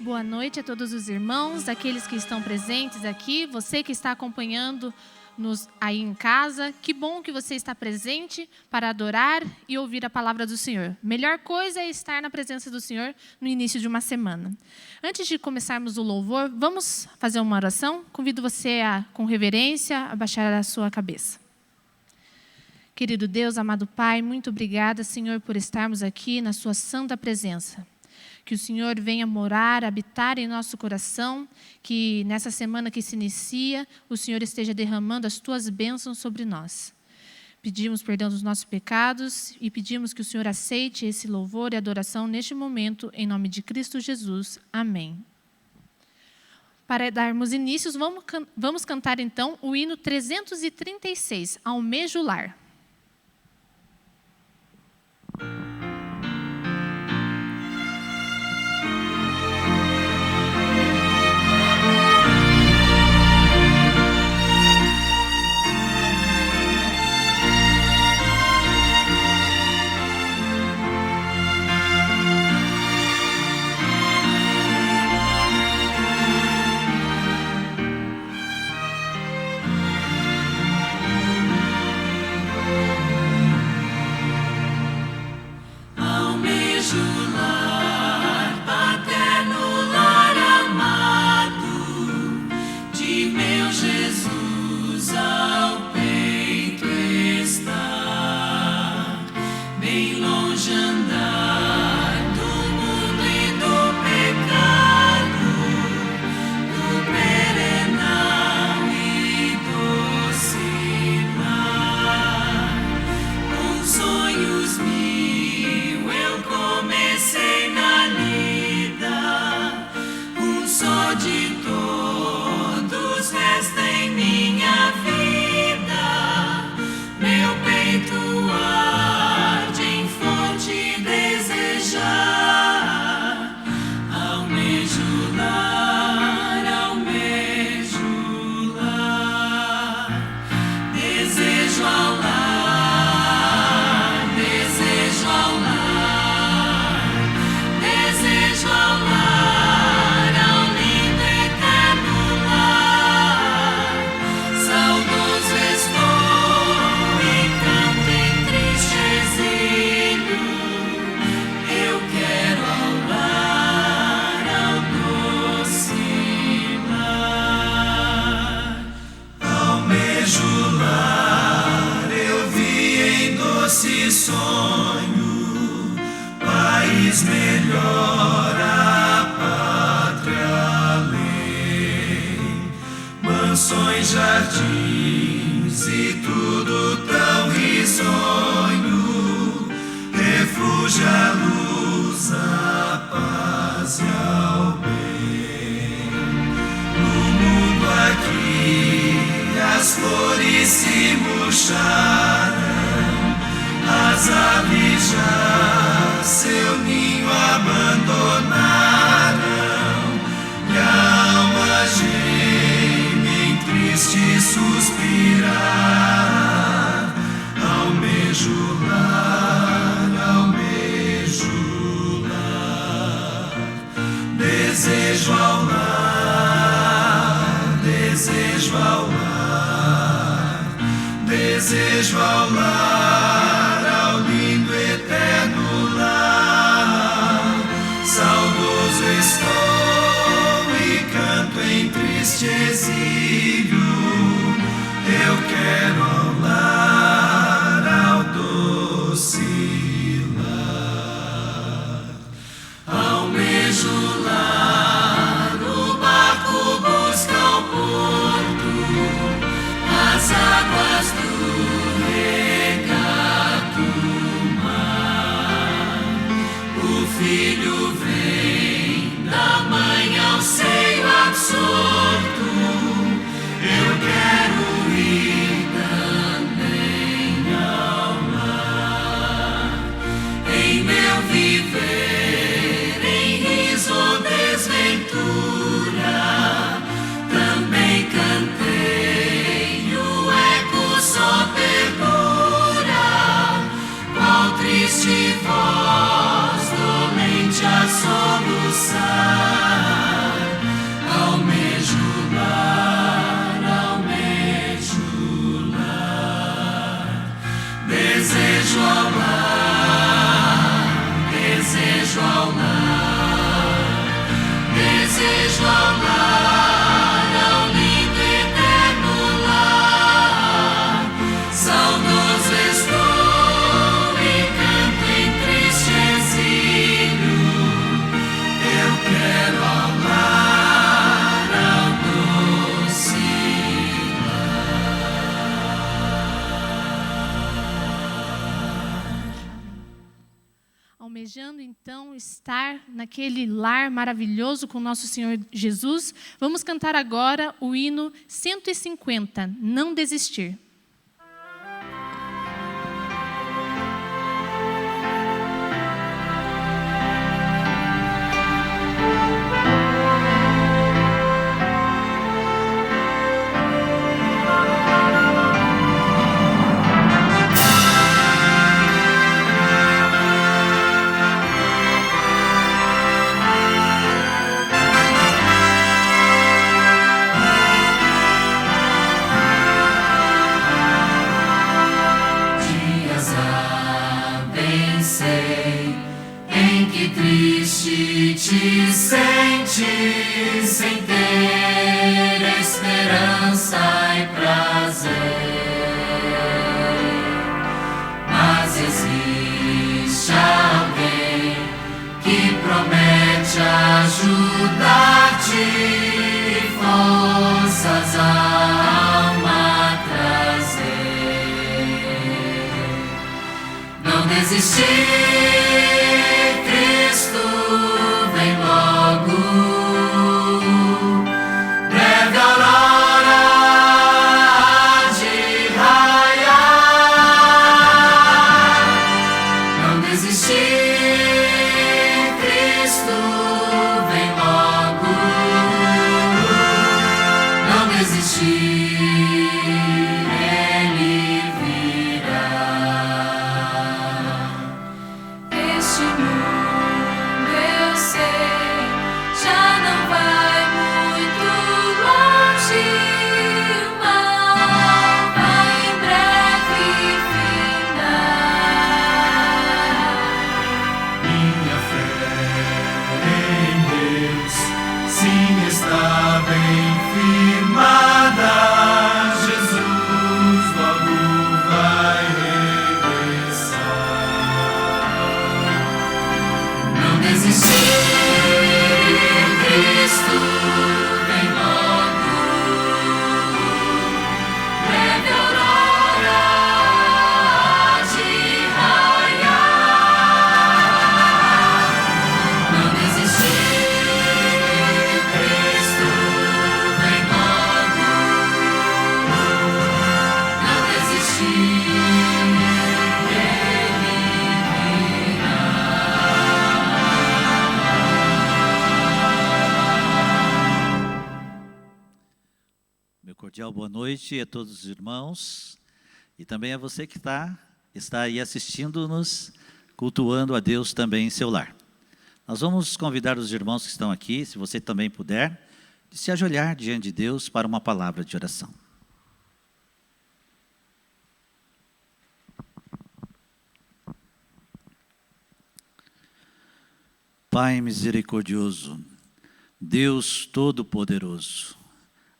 Boa noite a todos os irmãos, aqueles que estão presentes aqui, você que está acompanhando-nos aí em casa. Que bom que você está presente para adorar e ouvir a palavra do Senhor. Melhor coisa é estar na presença do Senhor no início de uma semana. Antes de começarmos o louvor, vamos fazer uma oração? Convido você com reverência, a baixar a sua cabeça. Querido Deus, amado Pai, muito obrigada, Senhor, por estarmos aqui na sua santa presença. Que o Senhor venha morar, habitar em nosso coração, que nessa semana que se inicia, o Senhor esteja derramando as tuas bênçãos sobre nós. Pedimos perdão dos nossos pecados e pedimos que o Senhor aceite esse louvor e adoração neste momento, em nome de Cristo Jesus. Amém. Para darmos início, vamos cantar então o hino 336, Almejo o Lar. Jardins e tudo tão risonho, refúgio, a luz, a paz e ao bem. No mundo aqui as flores se murcharam, as aves já seu ninho abandonaram e a alma triste suspirar, almejo lar, desejo ao lar, desejo ao lar, desejo ao lar, ao lindo eterno lar, saudoso estou e canto em triste exílio. Eu quero ao lar, desejando então estar naquele lar maravilhoso com nosso Senhor Jesus, vamos cantar agora o hino 150, Não Desistir. Te sente sem ter esperança e prazer, mas existe alguém que promete ajudar-te e forças a alma trazer. Não desistir. Boa noite a todos os irmãos e também a você que está aí assistindo-nos, cultuando a Deus também em seu lar. Nós vamos convidar os irmãos que estão aqui, se você também puder, de se ajoelhar diante de Deus para uma palavra de oração. Pai misericordioso, Deus Todo-Poderoso,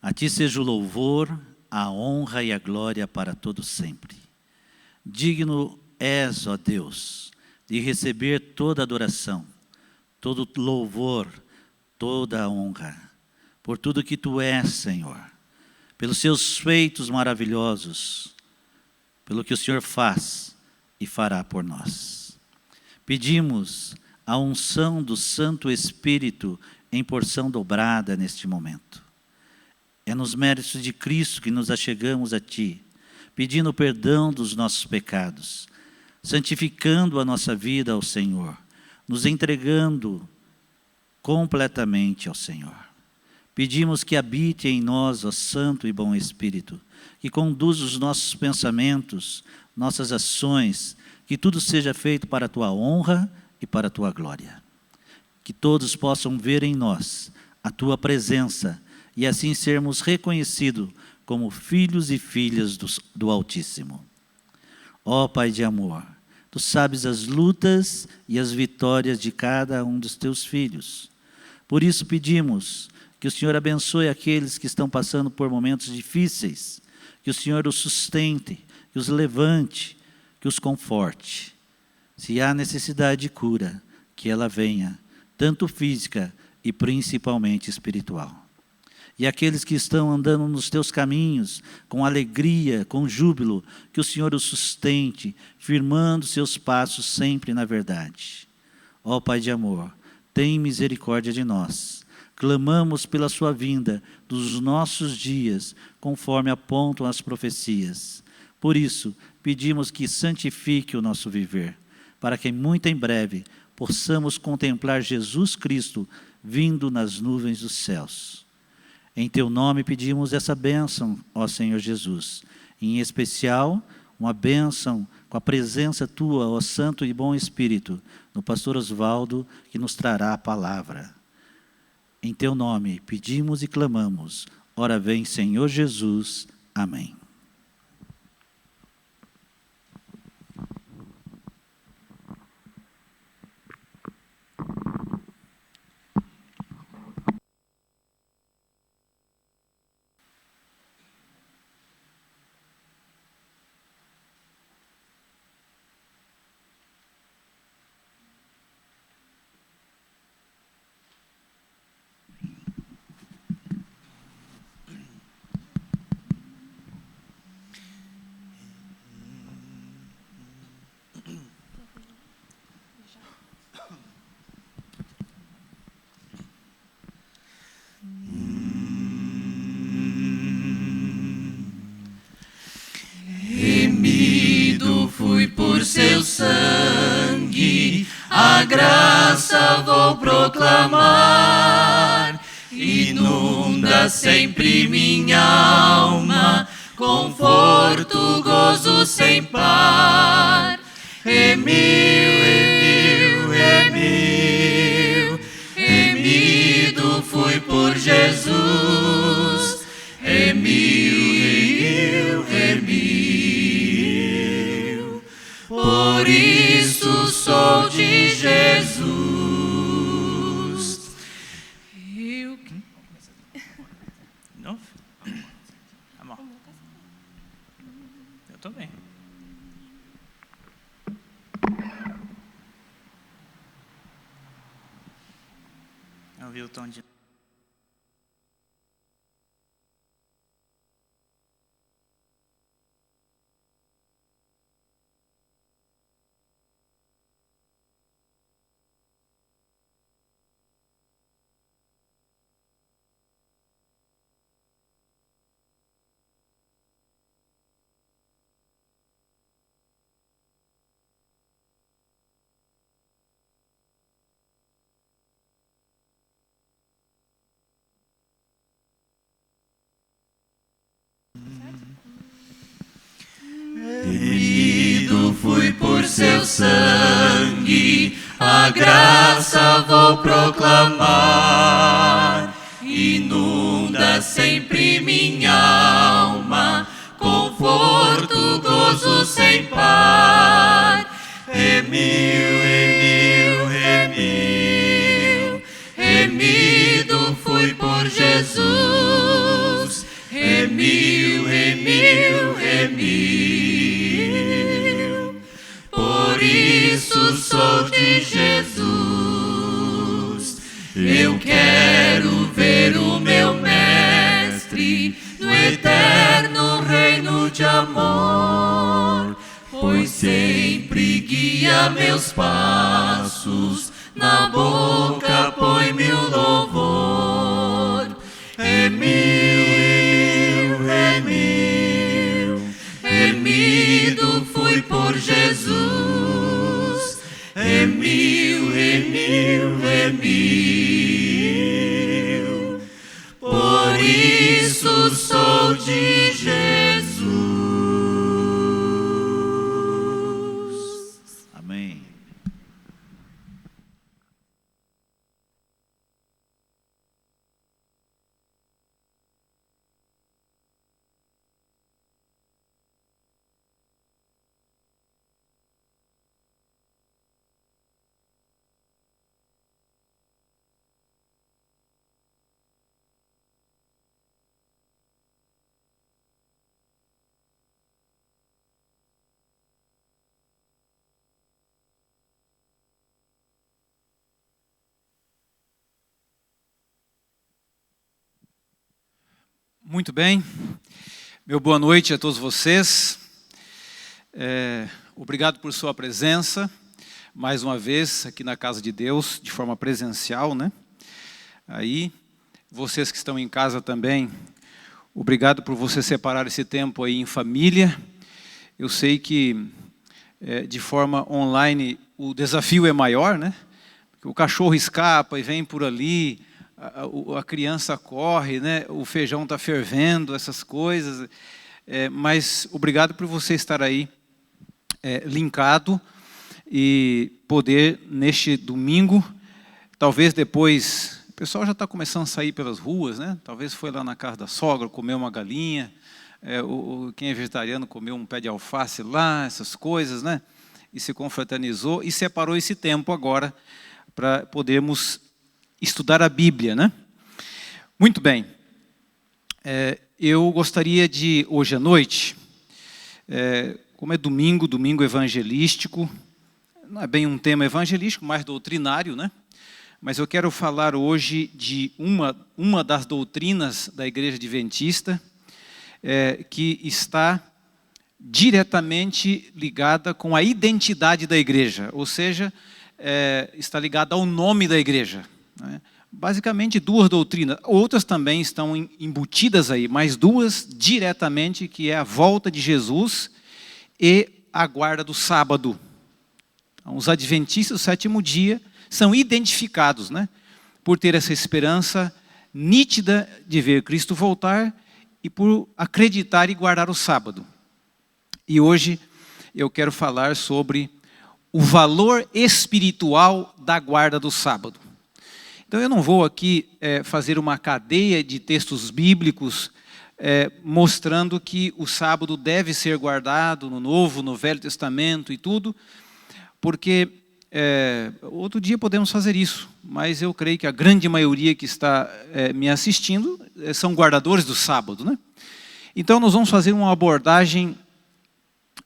a Ti seja o louvor, a honra e a glória para todo sempre. Digno és, ó Deus, de receber toda adoração, todo louvor, toda a honra, por tudo que Tu és, Senhor, pelos Seus feitos maravilhosos, pelo que o Senhor faz e fará por nós. Pedimos a unção do Santo Espírito em porção dobrada neste momento. É nos méritos de Cristo que nos achegamos a Ti, pedindo perdão dos nossos pecados, santificando a nossa vida ao Senhor, nos entregando completamente ao Senhor. Pedimos que habite em nós, ó Santo e Bom Espírito, que conduza os nossos pensamentos, nossas ações, que tudo seja feito para a Tua honra e para a Tua glória. Que todos possam ver em nós a Tua presença, e assim sermos reconhecidos como filhos e filhas do Altíssimo. Ó Pai de amor, Tu sabes as lutas e as vitórias de cada um dos Teus filhos. Por isso pedimos que o Senhor abençoe aqueles que estão passando por momentos difíceis, que o Senhor os sustente, que os levante, que os conforte. Se há necessidade de cura, que ela venha, tanto física e principalmente espiritual. E aqueles que estão andando nos Teus caminhos, com alegria, com júbilo, que o Senhor os sustente, firmando seus passos sempre na verdade. Ó Pai de amor, tem misericórdia de nós. Clamamos pela sua vinda dos nossos dias, conforme apontam as profecias. Por isso, pedimos que santifique o nosso viver, para que muito em breve possamos contemplar Jesus Cristo vindo nas nuvens dos céus. Em teu nome pedimos essa bênção, ó Senhor Jesus, em especial uma bênção com a presença tua, ó Santo e bom Espírito, no pastor Osvaldo, que nos trará a palavra. Em teu nome pedimos e clamamos. Ora vem, Senhor Jesus. Amém. Remido fui por seu sangue, a graça vou proclamar. Inunda sempre minha alma, conforto, gozo sem par. Remido fui por Jesus. Remiu. Por isso sou de Jesus. Não? Tá bom. Eu tô bem. Eu vi o tom de... Remido fui por seu sangue, a graça vou proclamar. Inunda sempre minha alma, conforto, gozo sem par. Remido fui por Jesus. Remiu. Por isso sou de Jesus. Eu quero ver o meu mestre no eterno reino de amor, pois sempre guia meus passos, na boca põe-me o louvor. Remido fui por Jesus. Remiu. Por isso sou de Jesus. Amém. Muito bem, meu boa noite a todos vocês, obrigado por sua presença, mais uma vez aqui na casa de Deus, de forma presencial, né? Aí, vocês que estão em casa também, obrigado por você separar esse tempo aí em família. Eu sei que de forma online o desafio é maior, né? Porque o cachorro escapa e vem por ali, a criança corre, né? O feijão está fervendo, essas coisas. Mas obrigado por você estar aí linkado e poder, neste domingo, talvez depois, o pessoal já está começando a sair pelas ruas, né? Talvez foi lá na casa da sogra, comeu uma galinha, quem é vegetariano comeu um pé de alface lá, essas coisas, né? E se confraternizou e separou esse tempo agora para podermos estudar a Bíblia, né? Muito bem. Eu gostaria de, hoje à noite, como é domingo evangelístico, não é bem um tema evangelístico, mais doutrinário, né? Mas eu quero falar hoje de uma das doutrinas da Igreja Adventista, que está diretamente ligada com a identidade da igreja, ou seja, está ligada ao nome da igreja, né? Basicamente duas doutrinas, outras também estão embutidas aí, mas duas diretamente, que é a volta de Jesus e a guarda do sábado. Então, os adventistas do sétimo dia são identificados, né, por ter essa esperança nítida de ver Cristo voltar e por acreditar e guardar o sábado. E hoje eu quero falar sobre o valor espiritual da guarda do sábado. Então eu não vou aqui fazer uma cadeia de textos bíblicos mostrando que o sábado deve ser guardado no Novo, no Velho Testamento e tudo, porque outro dia podemos fazer isso, mas eu creio que a grande maioria que está me assistindo são guardadores do sábado, né? Então nós vamos fazer uma abordagem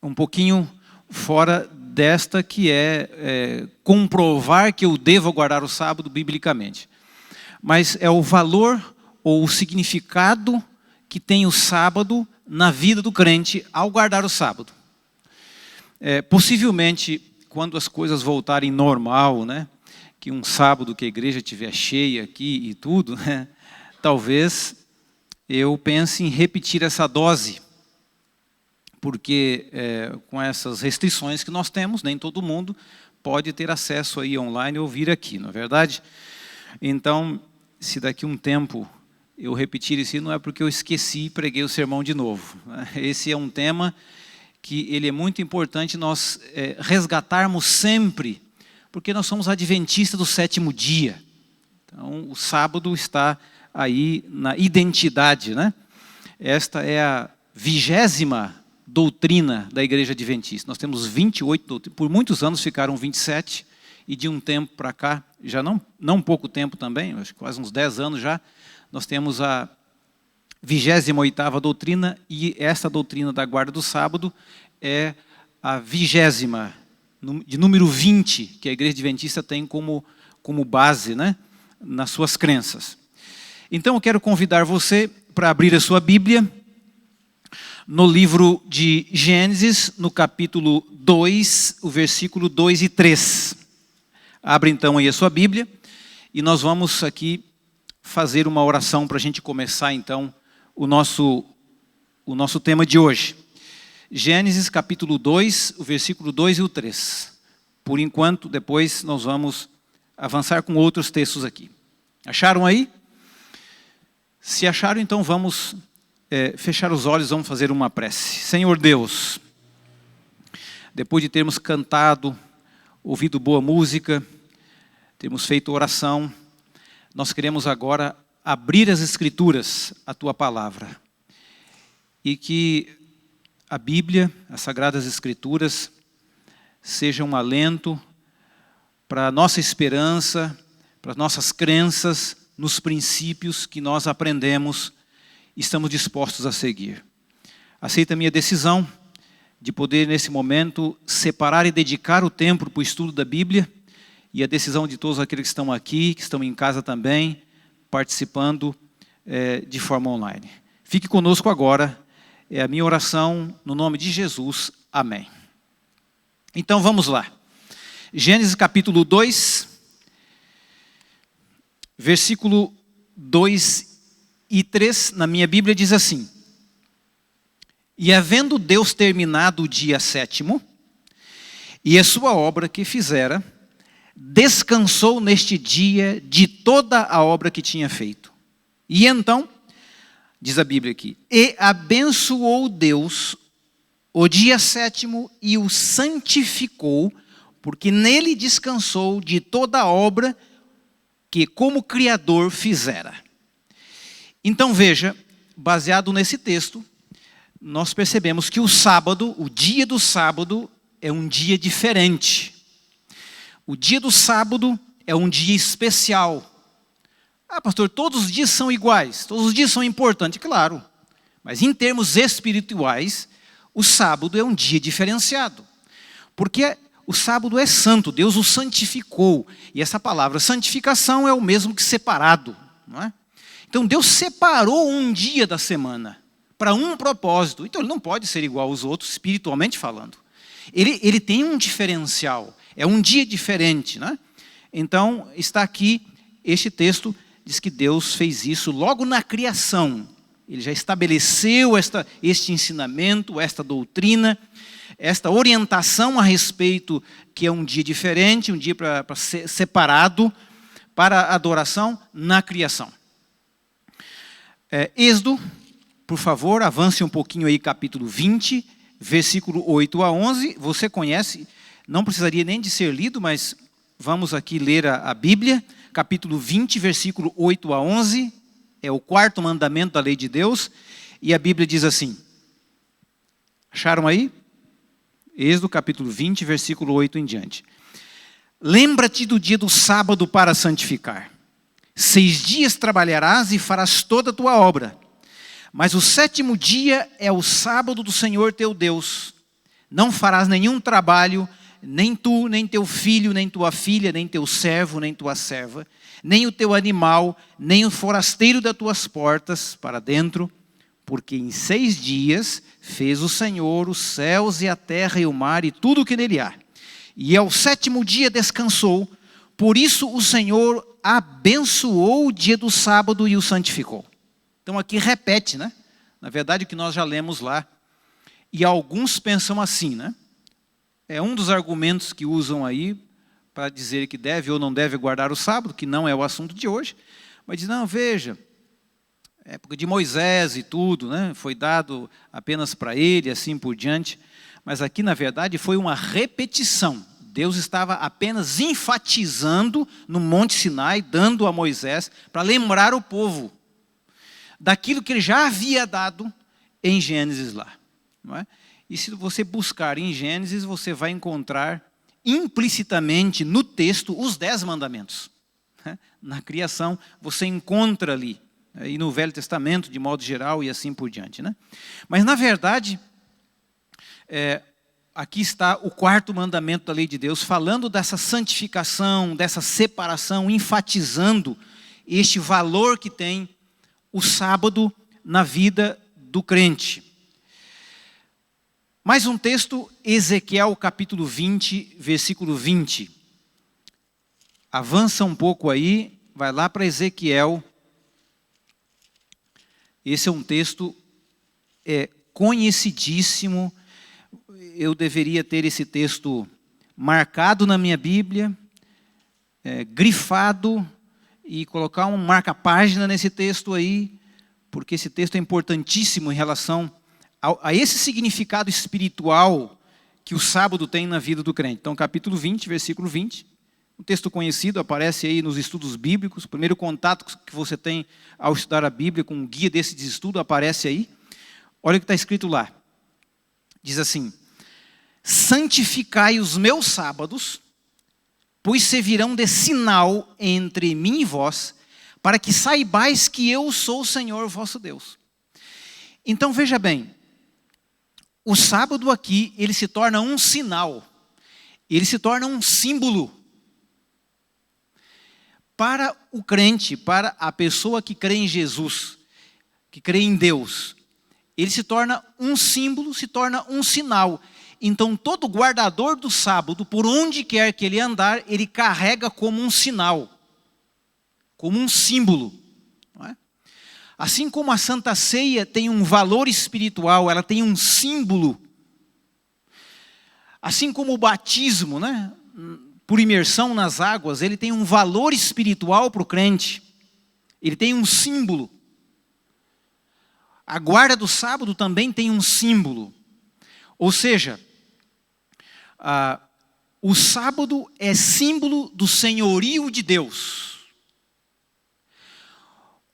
um pouquinho fora desta, que é comprovar que eu devo guardar o sábado biblicamente. Mas é o valor ou o significado que tem o sábado na vida do crente ao guardar o sábado. Possivelmente, quando as coisas voltarem normal, né, que um sábado que a igreja estiver cheia aqui e tudo, né, talvez eu pense em repetir essa dose, porque com essas restrições que nós temos, nem todo mundo pode ter acesso aí online ou vir aqui, não é verdade? Então, se daqui a um tempo eu repetir isso, não é porque eu esqueci e preguei o sermão de novo, né? Esse é um tema que ele é muito importante nós resgatarmos sempre, porque nós somos adventistas do sétimo dia. Então, o sábado está aí na identidade, né? Esta é a 20ª doutrina da Igreja Adventista. Nós temos 28 doutrinas, por muitos anos ficaram 27, e de um tempo para cá, já não pouco tempo também, acho que quase uns 10 anos já, nós temos a 28ª doutrina, e essa doutrina da guarda do sábado é a 20ª, de número 20, que a Igreja Adventista tem como base, né, nas suas crenças. Então eu quero convidar você para abrir a sua Bíblia no livro de Gênesis, no capítulo 2, o versículo 2 e 3. Abre então aí a sua Bíblia, e nós vamos aqui fazer uma oração para a gente começar então o nosso tema de hoje. Gênesis capítulo 2, o versículo 2 e o 3. Por enquanto, depois nós vamos avançar com outros textos aqui. Acharam aí? Se acharam, então vamos fechar os olhos, vamos fazer uma prece. Senhor Deus, depois de termos cantado, ouvido boa música, termos feito oração, nós queremos agora abrir as Escrituras, a Tua Palavra, e que a Bíblia, as Sagradas Escrituras, sejam um alento para a nossa esperança, para as nossas crenças, nos princípios que nós aprendemos e estamos dispostos a seguir. Aceita a minha decisão de poder, nesse momento, separar e dedicar o tempo para o estudo da Bíblia, e a decisão de todos aqueles que estão aqui, que estão em casa também, participando de forma online. Fique conosco agora, é a minha oração no nome de Jesus. Amém. Então vamos lá. Gênesis capítulo 2, versículo 2 e 3, na minha Bíblia diz assim: E havendo Deus terminado o dia sétimo, e a sua obra que fizera, descansou neste dia de toda a obra que tinha feito. E então, diz a Bíblia aqui, e abençoou Deus o dia sétimo e o santificou, porque nele descansou de toda a obra que como Criador fizera. Então veja, baseado nesse texto, nós percebemos que o sábado, o dia do sábado, é um dia diferente. O dia do sábado é um dia especial. Ah, pastor, todos os dias são iguais, todos os dias são importantes, claro. Mas em termos espirituais, o sábado é um dia diferenciado. Porque o sábado é santo, Deus o santificou. E essa palavra santificação é o mesmo que separado, não é? Então Deus separou um dia da semana para um propósito. Então ele não pode ser igual aos outros, espiritualmente falando. Ele tem um diferencial, é um dia diferente, né? Então está aqui, este texto diz que Deus fez isso logo na criação. Ele já estabeleceu este ensinamento, esta doutrina, esta orientação a respeito que é um dia diferente, um dia para ser separado para adoração na criação. Êxodo, por favor, avance um pouquinho aí, capítulo 20, versículo 8 a 11. Você conhece, não precisaria nem de ser lido, mas vamos aqui ler a Bíblia. Capítulo 20, versículo 8 a 11. É o quarto mandamento da lei de Deus. E a Bíblia diz assim. Acharam aí? Êxodo, capítulo 20, versículo 8 em diante. Lembra-te do dia do sábado para santificar. 6 dias trabalharás e farás toda a tua obra. Mas o sétimo dia é o sábado do Senhor teu Deus. Não farás nenhum trabalho, nem tu, nem teu filho, nem tua filha, nem teu servo, nem tua serva, nem o teu animal, nem o forasteiro das tuas portas para dentro, porque em 6 dias fez o Senhor os céus e a terra e o mar e tudo o que nele há. E ao sétimo dia descansou, por isso o Senhor abençoou o dia do sábado e o santificou. Então aqui repete, né? Na verdade o que nós já lemos lá. E alguns pensam assim, né? É um dos argumentos que usam aí para dizer que deve ou não deve guardar o sábado, que não é o assunto de hoje. Mas diz, não, veja, época de Moisés e tudo, né? Foi dado apenas para ele, assim por diante. Mas aqui, na verdade, foi uma repetição. Deus estava apenas enfatizando no Monte Sinai, dando a Moisés, para lembrar o povo daquilo que ele já havia dado em Gênesis lá. Não é? E se você buscar em Gênesis, você vai encontrar implicitamente no texto os 10 mandamentos. Na criação, você encontra ali. E no Velho Testamento, de modo geral, e assim por diante. Né? Mas, na verdade, aqui está o quarto mandamento da lei de Deus, falando dessa santificação, dessa separação, enfatizando este valor que tem o sábado na vida do crente. Mais um texto, Ezequiel capítulo 20, versículo 20. Avança um pouco aí, vai lá para Ezequiel. Esse é um texto conhecidíssimo. Eu deveria ter esse texto marcado na minha Bíblia, grifado, e colocar um marca-página nesse texto aí, porque esse texto é importantíssimo em relação a esse significado espiritual que o sábado tem na vida do crente. Então, capítulo 20, versículo 20, um texto conhecido, aparece aí nos estudos bíblicos, o primeiro contato que você tem ao estudar a Bíblia com o guia desse estudo aparece aí. Olha o que está escrito lá. Diz assim, santificai os meus sábados, pois servirão de sinal entre mim e vós, para que saibais que eu sou o Senhor vosso Deus. Então veja bem, o sábado aqui, ele se torna um sinal, ele se torna um símbolo para o crente, para a pessoa que crê em Jesus, que crê em Deus. Ele se torna um símbolo, se torna um sinal. então todo guardador do sábado, por onde quer que ele andar, ele carrega como um sinal, como um símbolo. Não é? Assim como a Santa Ceia tem um valor espiritual, ela tem um símbolo. Assim como o batismo, né, por imersão nas águas, ele tem um valor espiritual para o crente. Ele tem um símbolo. A guarda do sábado também tem um símbolo. Ou seja, o sábado é símbolo do senhorio de Deus.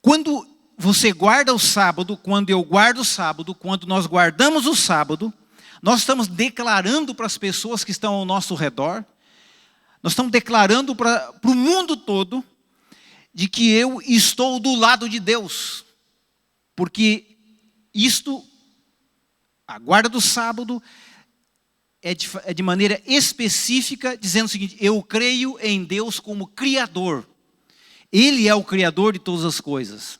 Quando você guarda o sábado, quando eu guardo o sábado, quando nós guardamos o sábado, nós estamos declarando para as pessoas que estão ao nosso redor, nós estamos declarando para o mundo todo, de que eu estou do lado de Deus. Porque a guarda do sábado é de maneira específica, dizendo o seguinte: eu creio em Deus como Criador. Ele é o Criador de todas as coisas.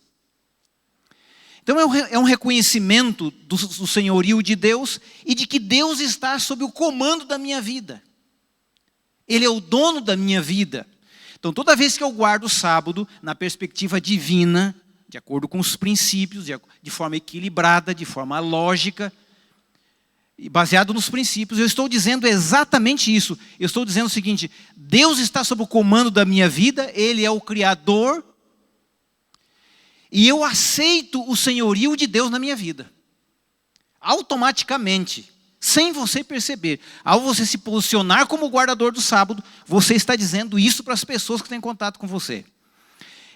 Então é um reconhecimento do senhorio de Deus e de que Deus está sob o comando da minha vida. Ele é o dono da minha vida. Então toda vez que eu guardo o sábado, na perspectiva divina, de acordo com os princípios, de forma equilibrada, de forma lógica, e baseado nos princípios, eu estou dizendo exatamente isso. Eu estou dizendo o seguinte: Deus está sob o comando da minha vida, Ele é o Criador, e eu aceito o senhorio de Deus na minha vida. Automaticamente, sem você perceber. Ao você se posicionar como guardador do sábado, você está dizendo isso para as pessoas que têm contato com você.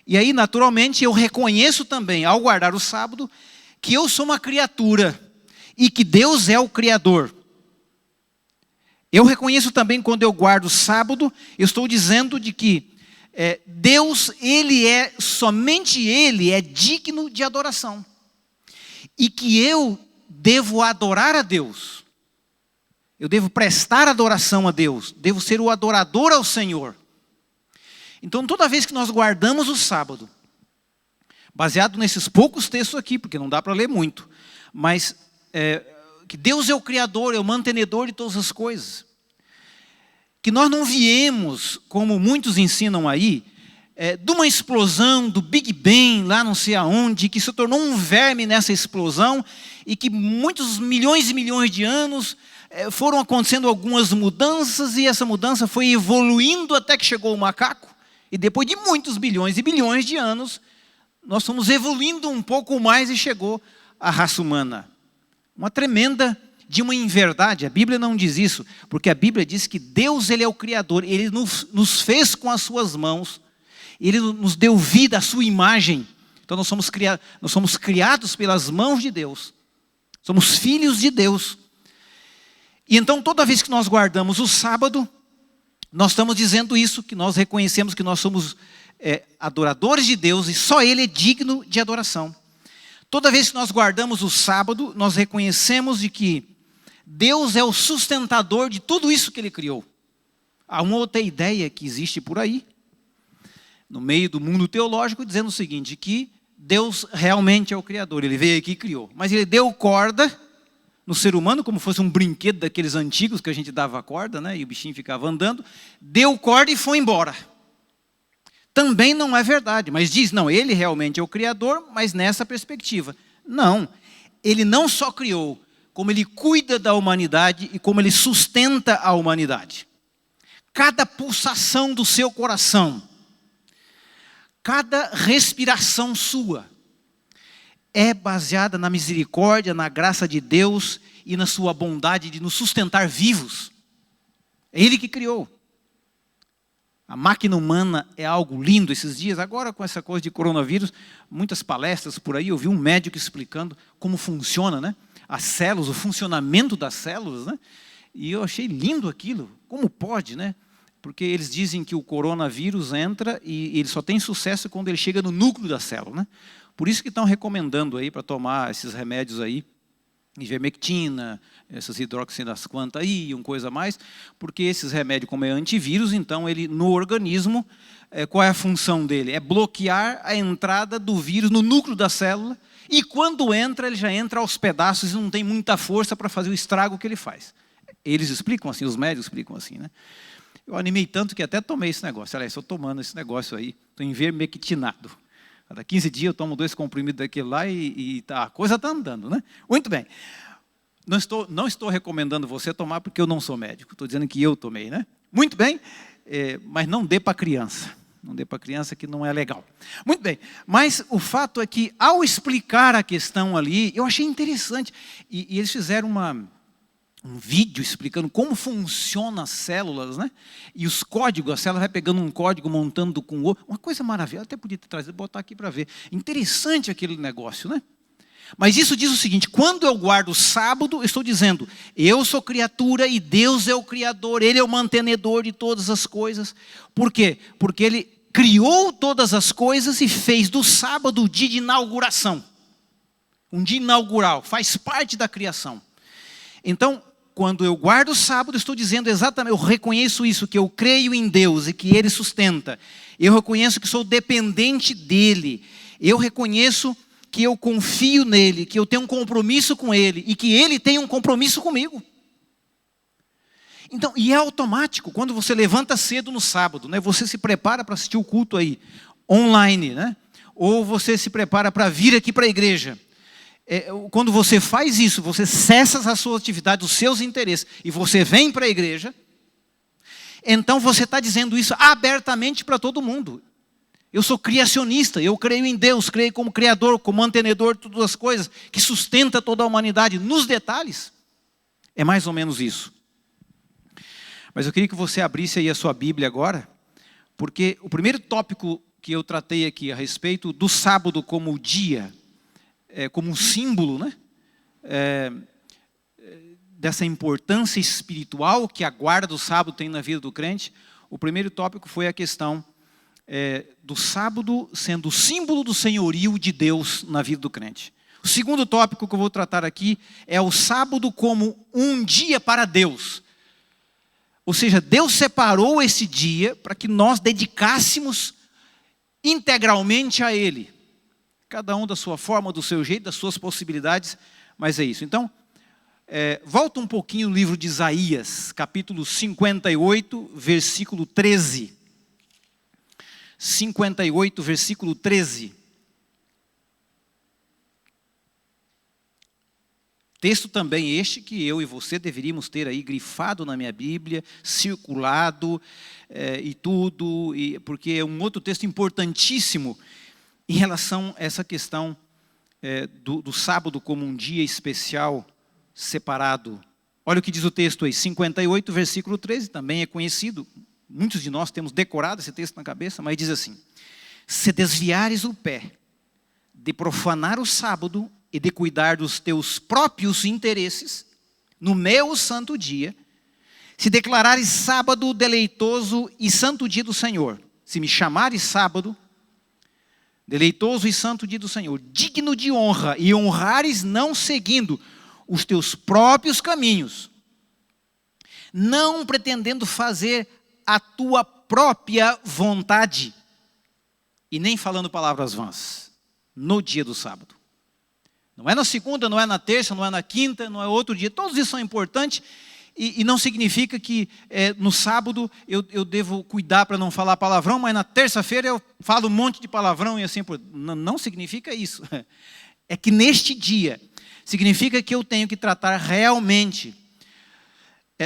E aí, naturalmente, eu reconheço também, ao guardar o sábado, que eu sou uma criatura e que Deus é o Criador. Eu reconheço também, quando eu guardo o sábado, eu estou dizendo de que Deus, somente Ele é digno de adoração. E que eu devo adorar a Deus. Eu devo prestar adoração a Deus. Devo ser o adorador ao Senhor. Então, toda vez que nós guardamos o sábado, baseado nesses poucos textos aqui, porque não dá para ler muito, mas que Deus é o Criador, é o mantenedor de todas as coisas. Que nós não viemos, como muitos ensinam aí, de uma explosão, do Big Bang, lá não sei aonde, que se tornou um verme nessa explosão, e que muitos milhões e milhões de anos foram acontecendo algumas mudanças, e essa mudança foi evoluindo até que chegou o macaco. E depois de muitos bilhões e bilhões de anos, nós fomos evoluindo um pouco mais e chegou a raça humana. Uma tremenda de uma inverdade. A Bíblia não diz isso, porque a Bíblia diz que Deus, Ele é o Criador. Ele nos fez com as suas mãos. Ele nos deu vida, a sua imagem. Então nós somos criados pelas mãos de Deus. Somos filhos de Deus. E então toda vez que nós guardamos o sábado, nós estamos dizendo isso, que nós reconhecemos que nós somos adoradores de Deus e só Ele é digno de adoração. Toda vez que nós guardamos o sábado, nós reconhecemos de que Deus é o sustentador de tudo isso que Ele criou. Há uma outra ideia que existe por aí, no meio do mundo teológico, dizendo o seguinte, que Deus realmente é o Criador. Ele veio aqui e criou. Mas Ele deu corda no ser humano, como fosse um brinquedo daqueles antigos que a gente dava corda, né? E o bichinho ficava andando. Deu corda e foi embora. Também não é verdade, mas diz, não, Ele realmente é o Criador, mas nessa perspectiva. Não, Ele não só criou, como Ele cuida da humanidade e como Ele sustenta a humanidade. Cada pulsação do seu coração, cada respiração sua, é baseada na misericórdia, na graça de Deus e na sua bondade de nos sustentar vivos. É Ele que criou. A máquina humana é algo lindo esses dias. Agora, com essa coisa de coronavírus, muitas palestras por aí, eu vi um médico explicando como funciona, né? As células, o funcionamento das células, né? E eu achei lindo aquilo. Como pode, né? Porque eles dizem que o coronavírus entra e ele só tem sucesso quando ele chega no núcleo da célula, né? Por isso que estão recomendando aí para tomar esses remédios aí, ivermectina, essas hidroxinas quanta aí, uma coisa a mais, porque esses remédios, como é antivírus, então ele no organismo, qual é a função dele? É bloquear a entrada do vírus no núcleo da célula, e quando entra, ele já entra aos pedaços e não tem muita força para fazer o estrago que ele faz. Eles explicam assim, os médicos explicam assim, né? Eu animei tanto que até tomei esse negócio. Olha, estou tomando esse negócio aí, estou invermectinado. Cada 15 dias eu tomo 2 comprimidos daquele lá e tá, a coisa está andando, né? Muito bem. Não estou recomendando você tomar porque eu não sou médico. Estou dizendo que eu tomei, né? Muito bem, mas não dê para criança. Não dê para criança que não é legal. Muito bem, mas o fato é que ao explicar a questão ali, eu achei interessante. E eles fizeram um vídeo explicando como funcionam as células, né? E os códigos, a célula vai pegando um código, montando com o outro. Uma coisa maravilhosa, até podia ter trazido, botar aqui para ver. Interessante aquele negócio, né? Mas isso diz o seguinte: quando eu guardo o sábado, eu estou dizendo, eu sou criatura e Deus é o Criador, Ele é o mantenedor de todas as coisas. Por quê? Porque Ele criou todas as coisas e fez do sábado o dia de inauguração. Um dia inaugural, faz parte da criação. Então, quando eu guardo o sábado, estou dizendo exatamente, eu reconheço isso, que eu creio em Deus e que Ele sustenta. Eu reconheço que sou dependente dEle. Eu reconheço que eu confio nele, que eu tenho um compromisso com ele e que ele tem um compromisso comigo. Então, e é automático, quando você levanta cedo no sábado, né, você se prepara para assistir o culto aí, online, né? Ou você se prepara para vir aqui para a igreja. Quando você faz isso, você cessa as suas atividades, os seus interesses, e você vem para a igreja, então você está dizendo isso abertamente para todo mundo. Eu sou criacionista, eu creio em Deus, creio como Criador, como mantenedor de todas as coisas, que sustenta toda a humanidade nos detalhes. É mais ou menos isso. Mas eu queria que você abrisse aí a sua Bíblia agora, porque o primeiro tópico que eu tratei aqui a respeito do sábado como o dia, como um símbolo, né? Dessa importância espiritual que a guarda do sábado tem na vida do crente, o primeiro tópico foi a questão do sábado sendo o símbolo do senhorio de Deus na vida do crente. O segundo tópico que eu vou tratar aqui é o sábado como um dia para Deus. Ou seja, Deus separou esse dia para que nós dedicássemos integralmente a Ele. Cada um da sua forma, do seu jeito, das suas possibilidades, mas é isso. Então, volta um pouquinho no livro de Isaías, capítulo 58, versículo 13. 58, versículo 13. Texto também este que eu e você deveríamos ter aí grifado na minha Bíblia, circulado e tudo, porque é um outro texto importantíssimo em relação a essa questão do sábado como um dia especial, separado. Olha o que diz o texto aí, 58, versículo 13, também é conhecido. Muitos de nós temos decorado esse texto na cabeça, mas diz assim: se desviares o pé de profanar o sábado e de cuidar dos teus próprios interesses, no meu santo dia, se declarares sábado deleitoso e santo dia do Senhor, se me chamares sábado, deleitoso e santo dia do Senhor, digno de honra, e honrares não seguindo os teus próprios caminhos, não pretendendo fazer a tua própria vontade, e nem falando palavras vãs, no dia do sábado. Não é na segunda, não é na terça, não é na quinta, não é outro dia. Todos isso são importantes e não significa que no sábado eu devo cuidar para não falar palavrão, mas na terça-feira eu falo um monte de palavrão e assim por... Não significa isso. É que neste dia significa que eu tenho que tratar realmente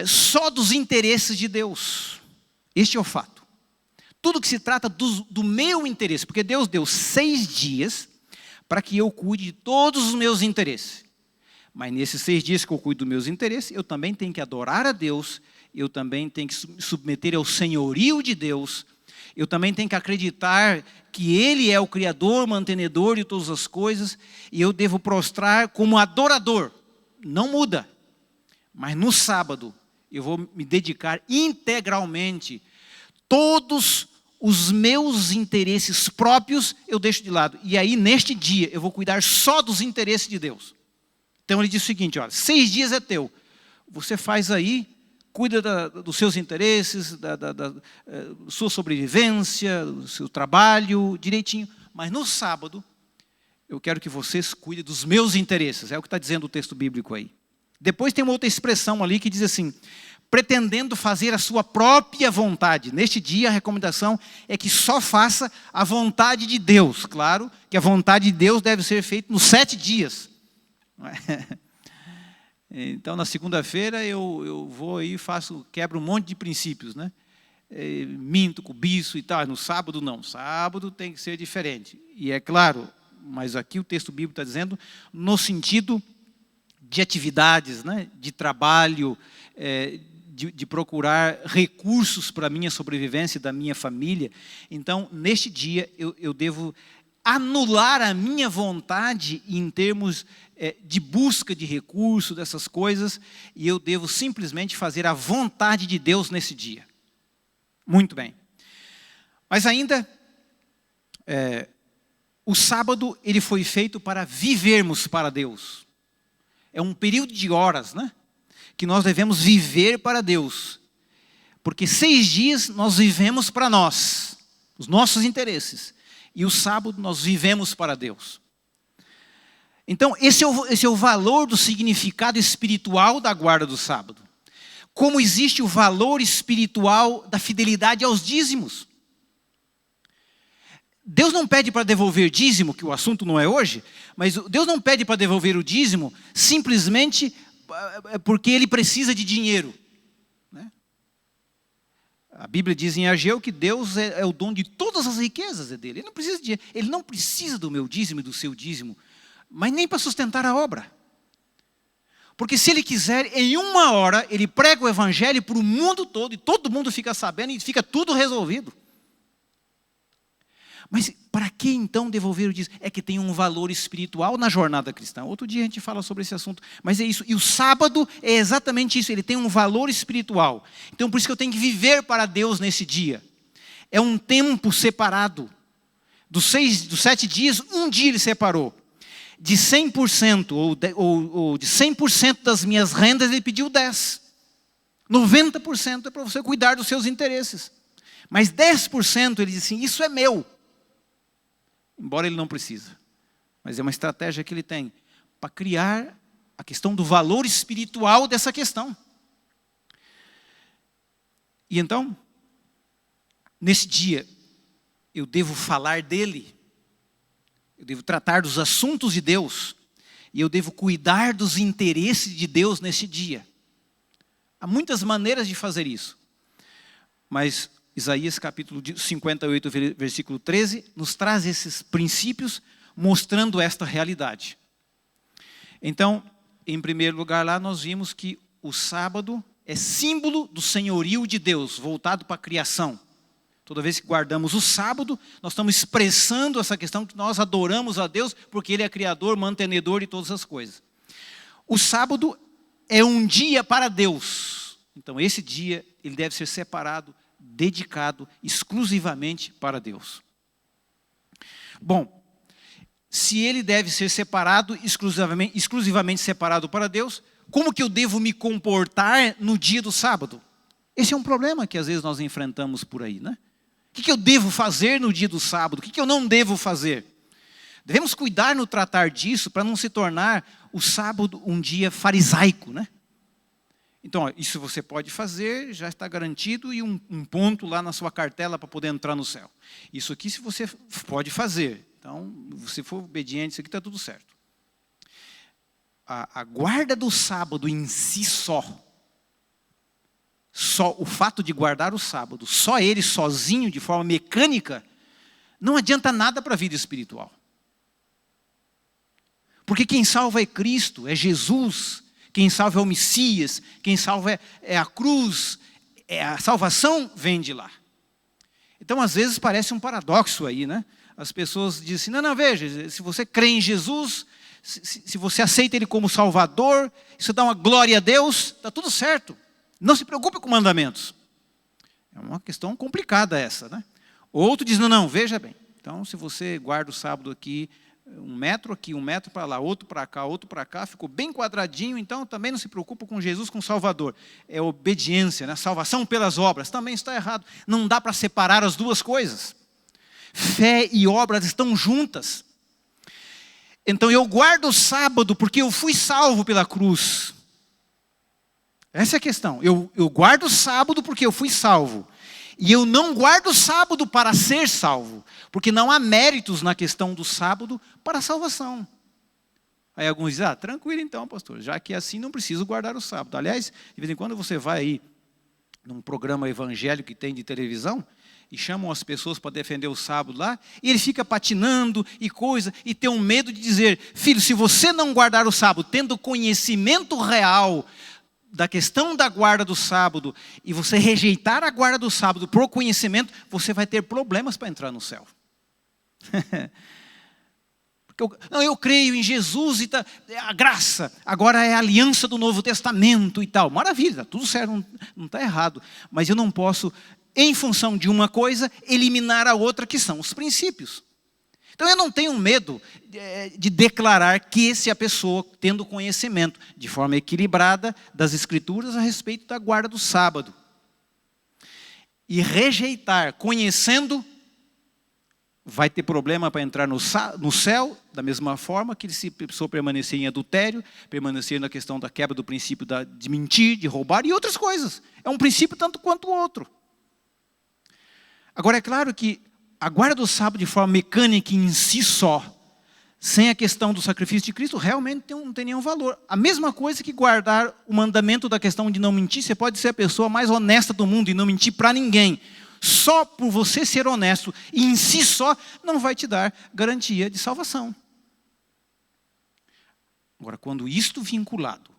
só dos interesses de Deus. Este é o fato. Tudo que se trata do meu interesse, porque Deus deu 6 dias para que eu cuide de todos os meus interesses. Mas nesses 6 dias que eu cuido dos meus interesses, eu também tenho que adorar a Deus, eu também tenho que me submeter ao senhorio de Deus, eu também tenho que acreditar que Ele é o Criador, mantenedor de todas as coisas, e eu devo prostrar como adorador. Não muda. Mas no sábado, eu vou me dedicar integralmente. Todos os meus interesses próprios eu deixo de lado. E aí, neste dia, eu vou cuidar só dos interesses de Deus. Então, ele diz o seguinte, olha, 6 dias é teu. Você faz aí, cuida dos seus interesses, da sua sobrevivência, do seu trabalho, direitinho. Mas no sábado, eu quero que vocês cuidem dos meus interesses. É o que está dizendo o texto bíblico aí. Depois tem uma outra expressão ali que diz assim, pretendendo fazer a sua própria vontade. Neste dia a recomendação é que só faça a vontade de Deus. Claro que a vontade de Deus deve ser feita nos 7 dias. Não é? Então na segunda-feira eu vou e quebro um monte de princípios, né? Minto, cobiço e tal. No sábado não, sábado tem que ser diferente. E é claro, mas aqui o texto bíblico está dizendo no sentido de atividades, né? De trabalho, de procurar recursos para a minha sobrevivência e da minha família. Então, neste dia, eu devo anular a minha vontade em termos de busca de recursos, dessas coisas, e eu devo simplesmente fazer a vontade de Deus nesse dia. Muito bem. Mas ainda, o sábado ele foi feito para vivermos para Deus. É um período de horas, né? Que nós devemos viver para Deus. Porque 6 dias nós vivemos para nós, os nossos interesses. E o sábado nós vivemos para Deus. Então, esse é o valor do significado espiritual da guarda do sábado. Como existe o valor espiritual da fidelidade aos dízimos. Deus não pede para devolver dízimo, que o assunto não é hoje, mas Deus não pede para devolver o dízimo simplesmente porque Ele precisa de dinheiro. Né? A Bíblia diz em Ageu que Deus é o dono de todas as riquezas dele. Ele não precisa do meu dízimo e do seu dízimo, mas nem para sustentar a obra. Porque se Ele quiser, em 1 hora, Ele prega o Evangelho para o mundo todo, e todo mundo fica sabendo, e fica tudo resolvido. Mas para que então devolver o dízimo? É que tem um valor espiritual na jornada cristã. Outro dia a gente fala sobre esse assunto. Mas é isso. E o sábado é exatamente isso. Ele tem um valor espiritual. Então por isso que eu tenho que viver para Deus nesse dia. É um tempo separado. Dos 7 dias, um dia Ele separou. De 100% ou de 100% das minhas rendas, Ele pediu 10%. 90% é para você cuidar dos seus interesses. Mas 10% Ele disse assim, isso é meu. Embora Ele não precisa. Mas é uma estratégia que Ele tem para criar a questão do valor espiritual dessa questão. E então, nesse dia, eu devo falar dEle. Eu devo tratar dos assuntos de Deus. E eu devo cuidar dos interesses de Deus nesse dia. Há muitas maneiras de fazer isso. Mas Isaías capítulo 58, versículo 13, nos traz esses princípios mostrando esta realidade. Então, em primeiro lugar lá nós vimos que o sábado é símbolo do senhorio de Deus, voltado para a criação. Toda vez que guardamos o sábado, nós estamos expressando essa questão que nós adoramos a Deus, porque Ele é criador, mantenedor de todas as coisas. O sábado é um dia para Deus. Então esse dia, ele deve ser separado, dedicado exclusivamente para Deus. Bom, se ele deve ser separado, exclusivamente separado para Deus, como que eu devo me comportar no dia do sábado? Esse é um problema que às vezes nós enfrentamos por aí, né? O que eu devo fazer no dia do sábado? O que eu não devo fazer? Devemos cuidar no tratar disso para não se tornar o sábado um dia farisaico, né? Então, isso você pode fazer, já está garantido, e um ponto lá na sua cartela para poder entrar no céu. Isso aqui se você pode fazer. Então, se for obediente, isso aqui está tudo certo. A guarda do sábado em si só o fato de guardar o sábado, só ele sozinho, de forma mecânica, não adianta nada para a vida espiritual. Porque quem salva é Cristo, é Jesus. Quem salva é o Messias, quem salva é a cruz, a salvação vem de lá. Então, às vezes, parece um paradoxo aí, né? As pessoas dizem assim, não, veja, se você crê em Jesus, se você aceita Ele como Salvador, isso dá uma glória a Deus, está tudo certo. Não se preocupe com mandamentos. É uma questão complicada essa, né? Outro diz, não, veja bem. Então, se você guarda o sábado aqui, 1 metro aqui, 1 metro para lá, outro para cá, ficou bem quadradinho, então também não se preocupa com Jesus, com o Salvador. É obediência, né? Salvação pelas obras, também está errado. Não dá para separar as duas coisas. Fé e obras estão juntas. Então eu guardo o sábado porque eu fui salvo pela cruz. Essa é a questão. Eu guardo o sábado porque eu fui salvo. E eu não guardo o sábado para ser salvo. Porque não há méritos na questão do sábado para a salvação. Aí alguns dizem, tranquilo então, pastor. Já que é assim, não preciso guardar o sábado. Aliás, de vez em quando você vai aí num programa evangélico que tem de televisão, e chamam as pessoas para defender o sábado lá, e ele fica patinando e coisa, e tem um medo de dizer, filho, se você não guardar o sábado, tendo conhecimento real da questão da guarda do sábado, e você rejeitar a guarda do sábado por conhecimento, você vai ter problemas para entrar no céu. Eu creio em Jesus e a graça, agora é a aliança do Novo Testamento e tal. Maravilha, está tudo certo, não está errado. Mas eu não posso, em função de uma coisa, eliminar a outra, que são os princípios. Então eu não tenho medo de declarar que se a pessoa, tendo conhecimento de forma equilibrada das Escrituras a respeito da guarda do sábado, e rejeitar, conhecendo, vai ter problema para entrar no céu, da mesma forma que se a pessoa permanecer em adultério, permanecer na questão da quebra do princípio de mentir, de roubar e outras coisas. É um princípio tanto quanto o outro. Agora, é claro que a guarda do sábado de forma mecânica em si só, sem a questão do sacrifício de Cristo, realmente não tem nenhum valor. A mesma coisa que guardar o mandamento da questão de não mentir, você pode ser a pessoa mais honesta do mundo e não mentir para ninguém. Só por você ser honesto, e em si só, não vai te dar garantia de salvação. Agora, quando isto vinculado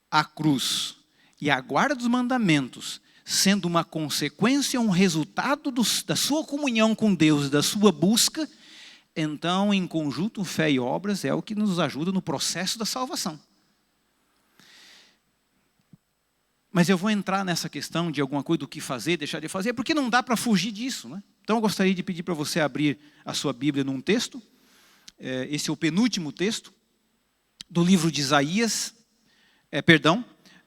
à cruz e à guarda dos mandamentos, sendo uma consequência, um resultado da sua comunhão com Deus e da sua busca, então, em conjunto, fé e obras é o que nos ajuda no processo da salvação. Mas eu vou entrar nessa questão de alguma coisa do que fazer, deixar de fazer, porque não dá para fugir disso, né? Então eu gostaria de pedir para você abrir a sua Bíblia num texto. Esse é o penúltimo texto do livro de Isaías,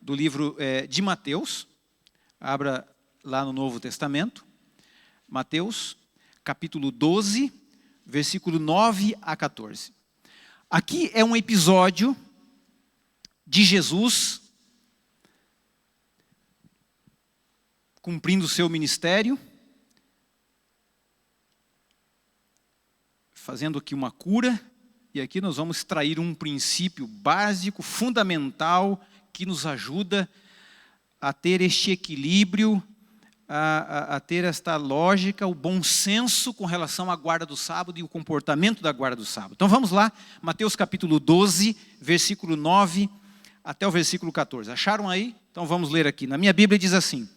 do livro de Mateus. Abra lá no Novo Testamento. Mateus, capítulo 12, versículo 9 a 14. Aqui é um episódio de Jesus cumprindo o seu ministério, fazendo aqui uma cura, e aqui nós vamos extrair um princípio básico, fundamental, que nos ajuda a ter este equilíbrio, a ter esta lógica, o bom senso com relação à guarda do sábado e o comportamento da guarda do sábado. Então vamos lá, Mateus capítulo 12, versículo 9 até o versículo 14. Acharam aí? Então vamos ler aqui. Na minha Bíblia diz assim: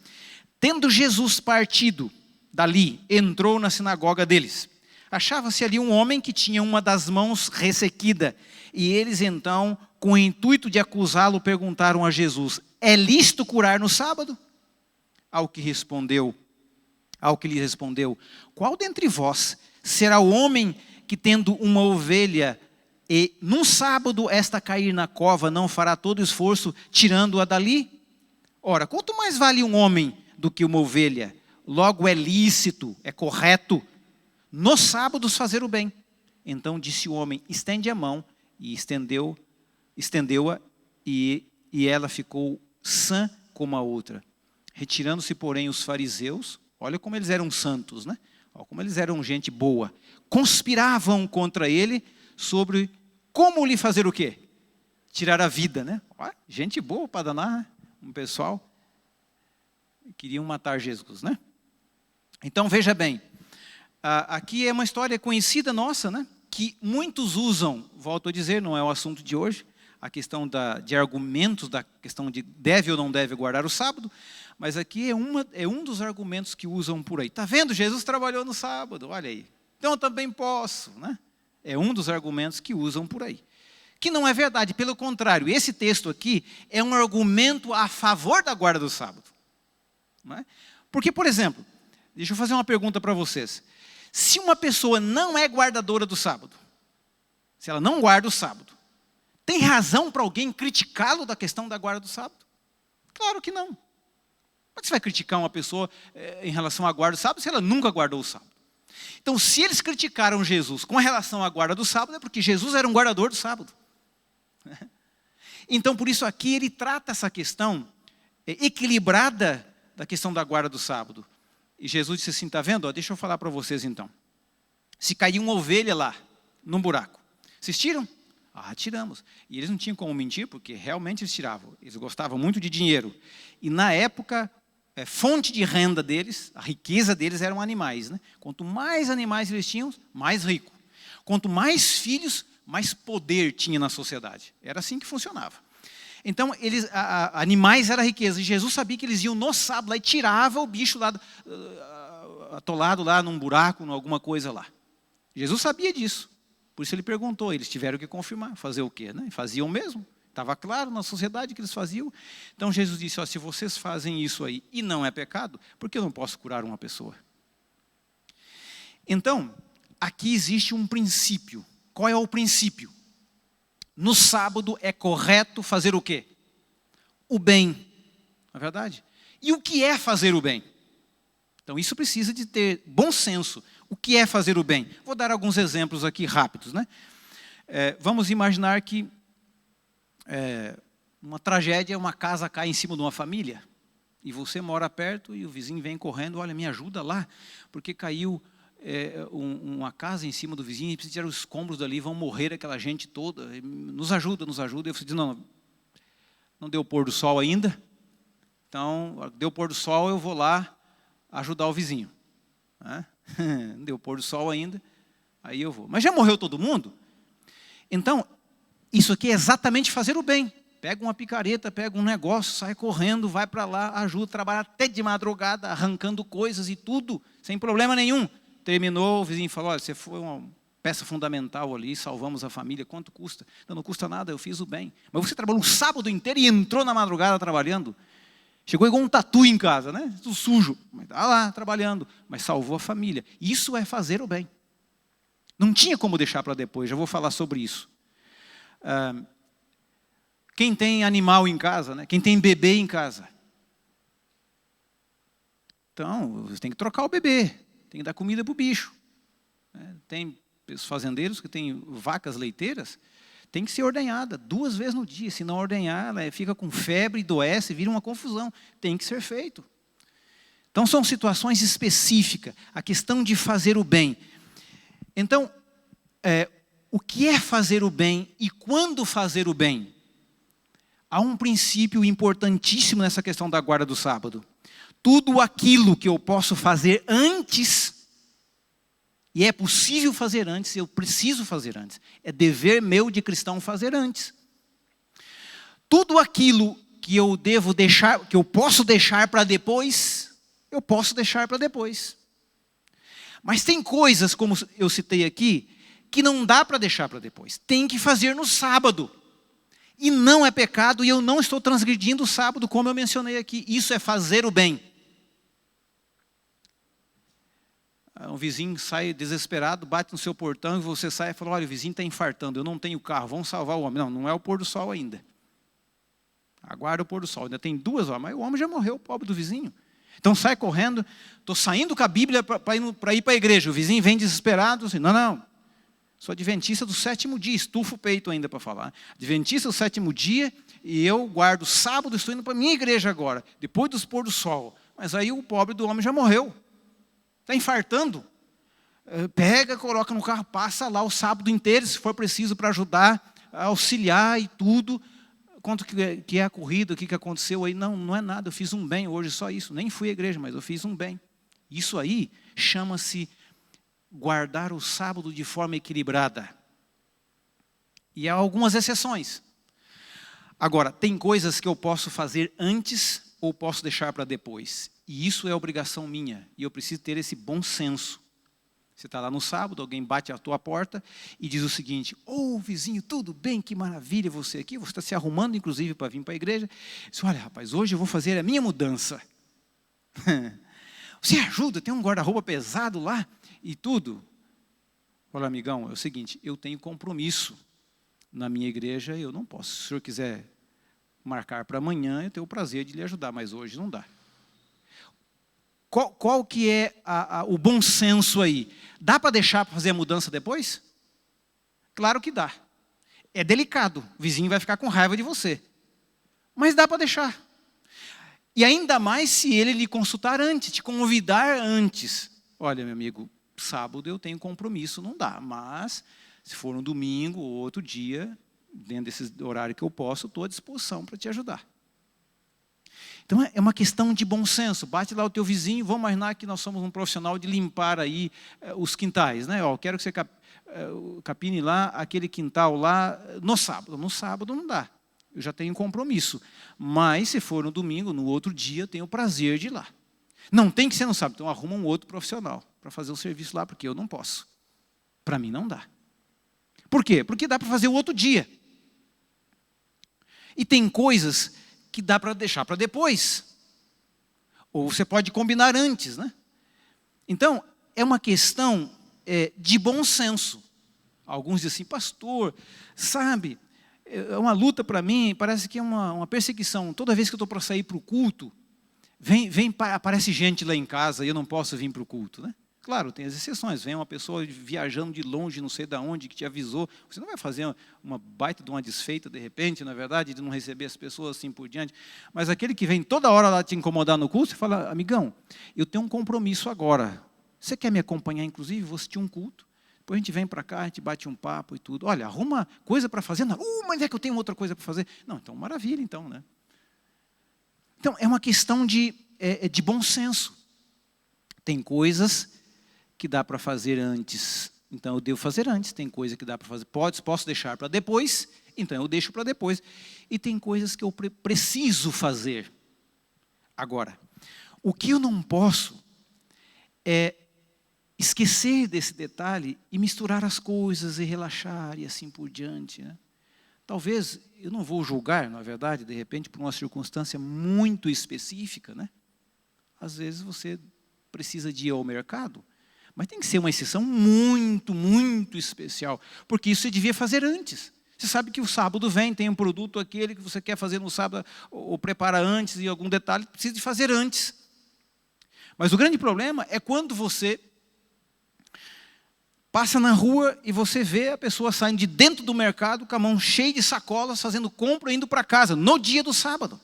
tendo Jesus partido dali, entrou na sinagoga deles. Achava-se ali um homem que tinha uma das mãos ressequida. E eles então, com o intuito de acusá-lo, perguntaram a Jesus: é lícito curar no sábado? Ao que lhe respondeu: qual dentre vós será o homem que, tendo uma ovelha, e num sábado esta cair na cova, não fará todo o esforço tirando-a dali? Ora, quanto mais vale um homem do que uma ovelha? Logo é lícito, é correto, nos sábados fazer o bem. Então disse o homem: estende a mão, e estendeu-a, e ela ficou sã como a outra. Retirando-se, porém, os fariseus, olha como eles eram santos, né? Olha como eles eram gente boa, conspiravam contra ele sobre como lhe fazer o quê? Tirar a vida, né? Olha, gente boa para danar, né? Um pessoal queriam matar Jesus, né? Então veja bem, aqui é uma história conhecida nossa, né? Que muitos usam, volto a dizer, não é o assunto de hoje, a questão de argumentos, da questão de deve ou não deve guardar o sábado, mas aqui é um dos argumentos que usam por aí. Está vendo? Jesus trabalhou no sábado, olha aí. Então eu também posso, né? É um dos argumentos que usam por aí. Que não é verdade, pelo contrário, esse texto aqui é um argumento a favor da guarda do sábado. Não é? Porque, por exemplo, deixa eu fazer uma pergunta para vocês. Se uma pessoa não é guardadora do sábado, se ela não guarda o sábado, tem razão para alguém criticá-lo da questão da guarda do sábado? Claro que não. Como é que você vai criticar uma pessoa em relação à guarda do sábado se ela nunca guardou o sábado? Então, se eles criticaram Jesus com relação à guarda do sábado, é porque Jesus era um guardador do sábado. Então, por isso aqui ele trata essa questão equilibrada da questão da guarda do sábado. E Jesus disse assim, está vendo? Deixa eu falar para vocês então. Se cair uma ovelha lá, num buraco, vocês tiram? Tiramos. E eles não tinham como mentir, porque realmente eles tiravam. Eles gostavam muito de dinheiro. E na época, fonte de renda deles, a riqueza deles eram animais. Né? Quanto mais animais eles tinham, mais rico. Quanto mais filhos, mais poder tinha na sociedade. Era assim que funcionava. Então, animais era riqueza. E Jesus sabia que eles iam no sábado lá e tirava o bicho lá, atolado lá num buraco, em alguma coisa lá. Jesus sabia disso. Por isso ele perguntou, eles tiveram que confirmar, fazer o quê? Né? Faziam mesmo, estava claro na sociedade que eles faziam. Então Jesus disse, se vocês fazem isso aí e não é pecado, por que eu não posso curar uma pessoa? Então, aqui existe um princípio. Qual é o princípio? No sábado é correto fazer o quê? O bem, não é verdade? E o que é fazer o bem? Então isso precisa de ter bom senso. O que é fazer o bem? Vou dar alguns exemplos aqui rápidos. Né? Vamos imaginar que uma tragédia, uma casa cai em cima de uma família, e você mora perto e o vizinho vem correndo, olha, me ajuda lá, porque caiu uma casa em cima do vizinho, e precisa tirar os escombros dali, vão morrer aquela gente toda, nos ajuda. E você diz, não deu o pôr do sol ainda, então, deu o pôr do sol, eu vou lá ajudar o vizinho. Não deu pôr do sol ainda, aí eu vou. Mas já morreu todo mundo? Então, isso aqui é exatamente fazer o bem. Pega uma picareta, pega um negócio, sai correndo, vai para lá, ajuda, trabalha até de madrugada, arrancando coisas e tudo, sem problema nenhum. Terminou, o vizinho falou, olha, você foi uma peça fundamental ali, salvamos a família, quanto custa? Não custa nada, eu fiz o bem. Mas você trabalhou um sábado inteiro e entrou na madrugada trabalhando. Chegou igual um tatu em casa, né? Tudo sujo. Mas está lá, trabalhando. Mas salvou a família. Isso é fazer o bem. Não tinha como deixar para depois, já vou falar sobre isso. Quem tem animal em casa, né? Quem tem bebê em casa. Então, você tem que trocar o bebê. Tem que dar comida para o bicho. Tem fazendeiros que têm vacas leiteiras, tem que ser ordenhada 2 vezes no dia. Se não ordenhar, ela fica com febre, adoece, vira uma confusão. Tem que ser feito. Então, são situações específicas. A questão de fazer o bem. Então, o que é fazer o bem e quando fazer o bem? Há um princípio importantíssimo nessa questão da guarda do sábado. Tudo aquilo que eu posso fazer antes, e é possível fazer antes, eu preciso fazer antes. É dever meu de cristão fazer antes. Tudo aquilo que eu devo deixar, que eu posso deixar para depois, eu posso deixar para depois. Mas tem coisas, como eu citei aqui, que não dá para deixar para depois. Tem que fazer no sábado. E não é pecado, e eu não estou transgredindo o sábado, como eu mencionei aqui. Isso é fazer o bem. Um vizinho sai desesperado, bate no seu portão, e você sai e fala, olha, o vizinho está infartando, eu não tenho carro, vamos salvar o homem. Não, não é o pôr do sol ainda. Aguarda o pôr do sol, ainda tem 2 horas, mas o homem já morreu, o pobre do vizinho. Então sai correndo, estou saindo com a Bíblia para ir para a igreja, o vizinho vem desesperado, assim, não, sou adventista do 7º dia, estufa o peito ainda para falar. Adventista do 7º dia, e eu guardo sábado, estou indo para a minha igreja agora, depois do pôr do sol. Mas aí o pobre do homem já morreu. Está infartando? Pega, coloca no carro, passa lá o sábado inteiro, se for preciso, para ajudar, auxiliar e tudo. Quanto que é a corrida, o que aconteceu aí? Não é nada, eu fiz um bem hoje, só isso. Nem fui à igreja, mas eu fiz um bem. Isso aí chama-se guardar o sábado de forma equilibrada. E há algumas exceções. Agora, tem coisas que eu posso fazer antes ou posso deixar para depois. E isso é obrigação minha. E eu preciso ter esse bom senso. Você está lá no sábado, alguém bate à tua porta e diz o seguinte, vizinho, tudo bem, que maravilha você aqui. Você está se arrumando, inclusive, para vir para a igreja. Diz, olha, rapaz, hoje eu vou fazer a minha mudança. Você ajuda, tem um guarda-roupa pesado lá e tudo. Olha, amigão, é o seguinte, eu tenho compromisso na minha igreja, eu não posso. Se o senhor quiser marcar para amanhã, eu tenho o prazer de lhe ajudar, mas hoje não dá. Qual que é o bom senso aí? Dá para deixar para fazer a mudança depois? Claro que dá. É delicado, o vizinho vai ficar com raiva de você. Mas dá para deixar. E ainda mais se ele lhe consultar antes, te convidar antes. Olha, meu amigo, sábado eu tenho compromisso, não dá. Mas, se for um domingo ou outro dia, dentro desse horário que eu posso, eu estou à disposição para te ajudar. Então, é uma questão de bom senso. Bate lá o teu vizinho, vamos imaginar que nós somos um profissional de limpar aí os quintais, né? Quero que você capine lá aquele quintal lá no sábado. No sábado não dá. Eu já tenho compromisso. Mas, se for no domingo, no outro dia, eu tenho o prazer de ir lá. Não tem que ser no sábado. Então, arruma um outro profissional para fazer o serviço lá, porque eu não posso. Para mim, não dá. Por quê? Porque dá para fazer o outro dia. E tem coisas que dá para deixar para depois. Ou você pode combinar antes, né? Então, é uma questão de bom senso. Alguns dizem assim, pastor, sabe, é uma luta para mim, parece que é uma perseguição. Toda vez que eu estou para sair para o culto, aparece gente lá em casa e eu não posso vir para o culto, né? Claro, tem as exceções. Vem uma pessoa viajando de longe, não sei de onde, que te avisou. Você não vai fazer uma baita de uma desfeita, de repente, na verdade, de não receber as pessoas assim por diante. Mas aquele que vem toda hora lá te incomodar no culto, você fala, amigão, eu tenho um compromisso agora. Você quer me acompanhar, inclusive? Vou assistir um culto. Depois a gente vem para cá, a gente bate um papo e tudo. Olha, arruma coisa para fazer. Não, mas é que eu tenho outra coisa para fazer. Não, então maravilha, então, né? Então, é uma questão de bom senso. Tem coisas que dá para fazer antes, então eu devo fazer antes. Tem coisa que dá para fazer, posso deixar para depois, então eu deixo para depois. E tem coisas que eu preciso fazer agora. O que eu não posso é esquecer desse detalhe e misturar as coisas e relaxar e assim por diante, né? Talvez, eu não vou julgar, na verdade, de repente, por uma circunstância muito específica, né? Às vezes você precisa de ir ao mercado, mas tem que ser uma exceção muito, muito especial, porque isso você devia fazer antes. Você sabe que o sábado tem um produto aquele que você quer fazer no sábado, ou prepara antes, e algum detalhe precisa de fazer antes. Mas o grande problema é quando você passa na rua e você vê a pessoa saindo de dentro do mercado com a mão cheia de sacolas, fazendo compra e indo para casa, no dia do sábado.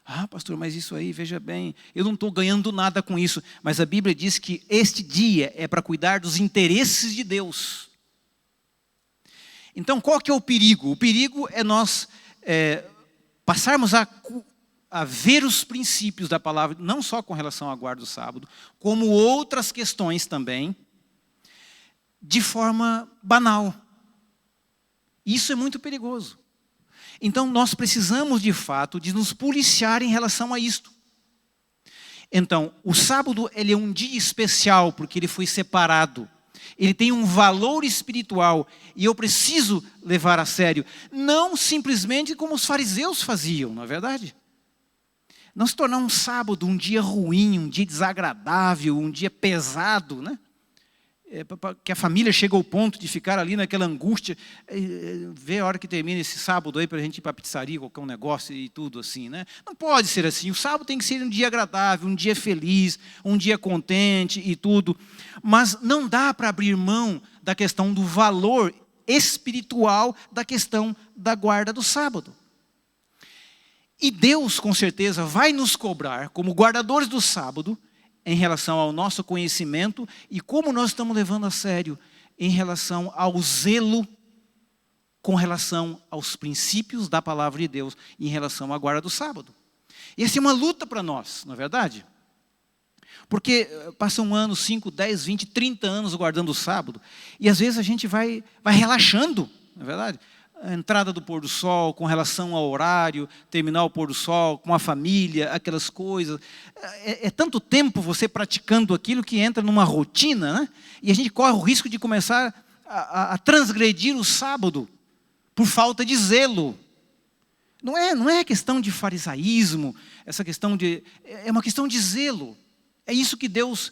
Ah, pastor, mas isso aí, veja bem, eu não estou ganhando nada com isso. Mas a Bíblia diz que este dia é para cuidar dos interesses de Deus. Então, qual que é o perigo? O perigo é nós passarmos a ver os princípios da palavra, não só com relação à guarda do sábado, como outras questões também, de forma banal. Isso é muito perigoso. Então, nós precisamos, de fato, de nos policiar em relação a isto. Então, o sábado, ele é um dia especial, porque ele foi separado. Ele tem um valor espiritual, e eu preciso levar a sério. Não simplesmente como os fariseus faziam, não é verdade? Não se tornar um sábado um dia ruim, um dia desagradável, um dia pesado, né? Que a família chega ao ponto de ficar ali naquela angústia, ver a hora que termina esse sábado aí para a gente ir para a pizzaria, qualquer um negócio e tudo assim, né? Não pode ser assim. O sábado tem que ser um dia agradável, um dia feliz, um dia contente e tudo. Mas não dá para abrir mão da questão do valor espiritual da questão da guarda do sábado. E Deus, com certeza, vai nos cobrar, como guardadores do sábado, em relação ao nosso conhecimento e como nós estamos levando a sério em relação ao zelo, com relação aos princípios da palavra de Deus, em relação à guarda do sábado. E essa é uma luta para nós, não é verdade? Porque passa 1 ano, 5, 10, 20, 30 anos guardando o sábado, e às vezes a gente vai relaxando, não é verdade? A entrada do pôr do sol, com relação ao horário, terminar o pôr do sol, com a família, aquelas coisas. É tanto tempo você praticando aquilo que entra numa rotina, né? E a gente corre o risco de começar a transgredir o sábado por falta de zelo. Não é questão de farisaísmo, essa questão é uma questão de zelo. É isso que Deus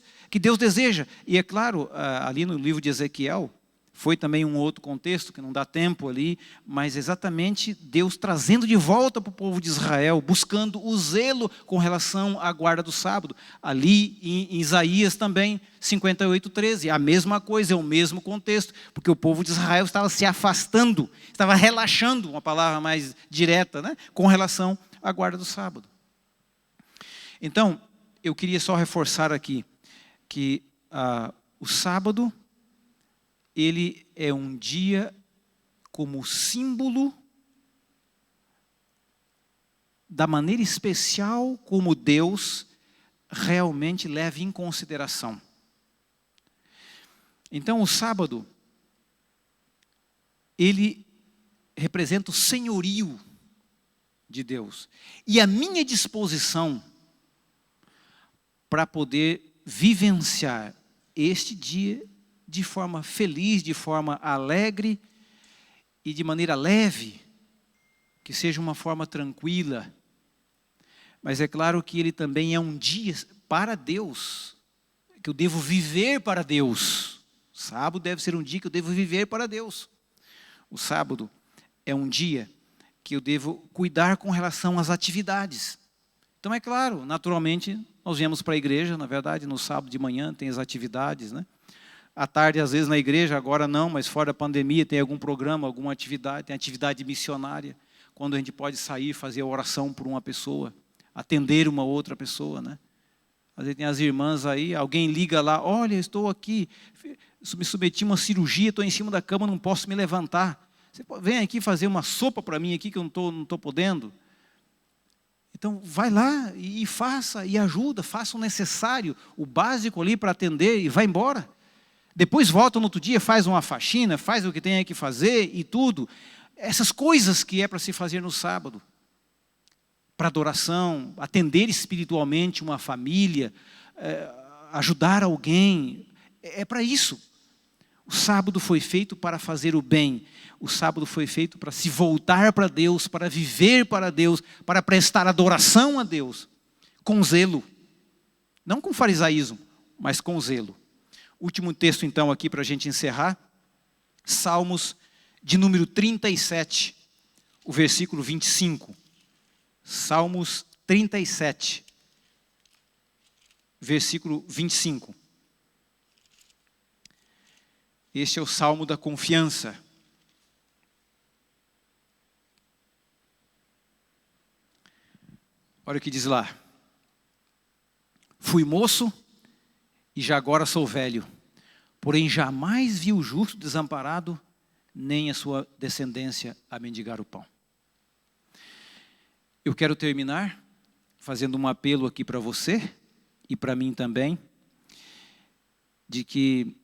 deseja. E é claro, ali no livro de Ezequiel, foi também um outro contexto, que não dá tempo ali, mas exatamente Deus trazendo de volta para o povo de Israel, buscando o zelo com relação à guarda do sábado. Ali em Isaías também, 58:13, a mesma coisa, é o mesmo contexto, porque o povo de Israel estava se afastando, estava relaxando, uma palavra mais direta, né, com relação a guarda do sábado. Então, eu queria só reforçar aqui que o sábado, ele é um dia como símbolo da maneira especial como Deus realmente leva em consideração. Então, o sábado, ele representa o senhorio de Deus. E a minha disposição para poder vivenciar este dia de forma feliz, de forma alegre e de maneira leve, que seja uma forma tranquila. Mas é claro que ele também é um dia para Deus, que eu devo viver para Deus. O sábado deve ser um dia que eu devo viver para Deus. O sábado é um dia que eu devo cuidar com relação às atividades. Então é claro, naturalmente, nós viemos para a igreja, na verdade, no sábado de manhã tem as atividades, né? À tarde, às vezes, na igreja, agora não, mas fora da pandemia, tem algum programa, alguma atividade, tem atividade missionária, quando a gente pode sair, fazer oração por uma pessoa, atender uma outra pessoa, né? Às vezes tem as irmãs aí, alguém liga lá, olha, estou aqui, me submeti a uma cirurgia, estou em cima da cama, não posso me levantar. Você vem aqui fazer uma sopa para mim aqui, que eu não estou podendo. Então, vai lá e faça, e ajuda, faça o necessário, o básico ali para atender e vai embora. Depois volta no outro dia, faz uma faxina, faz o que tem que fazer e tudo. Essas coisas que é para se fazer no sábado. Para adoração, atender espiritualmente uma família, ajudar alguém, é para isso. O sábado foi feito para fazer o bem. O sábado foi feito para se voltar para Deus, para viver para Deus, para prestar adoração a Deus, com zelo. Não com farisaísmo, mas com zelo. Último texto então aqui para a gente encerrar. Salmos de número 37, o versículo 25. Salmos 37, versículo 25. Este é o Salmo da confiança. Olha o que diz lá. Fui moço e já agora sou velho, porém jamais vi o justo desamparado, nem a sua descendência a mendigar o pão. Eu quero terminar fazendo um apelo aqui para você e para mim também, de que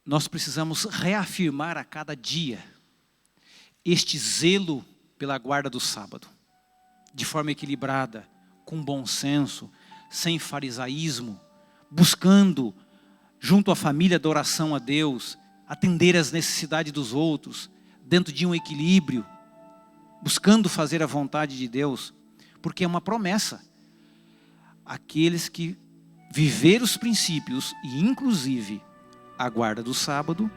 nós precisamos reafirmar a cada dia este zelo pela guarda do sábado, de forma equilibrada, com bom senso, sem farisaísmo, buscando, junto à família, adoração a Deus, atender às necessidades dos outros, dentro de um equilíbrio, buscando fazer a vontade de Deus, porque é uma promessa. Aqueles que viver os princípios e inclusive a guarda do sábado,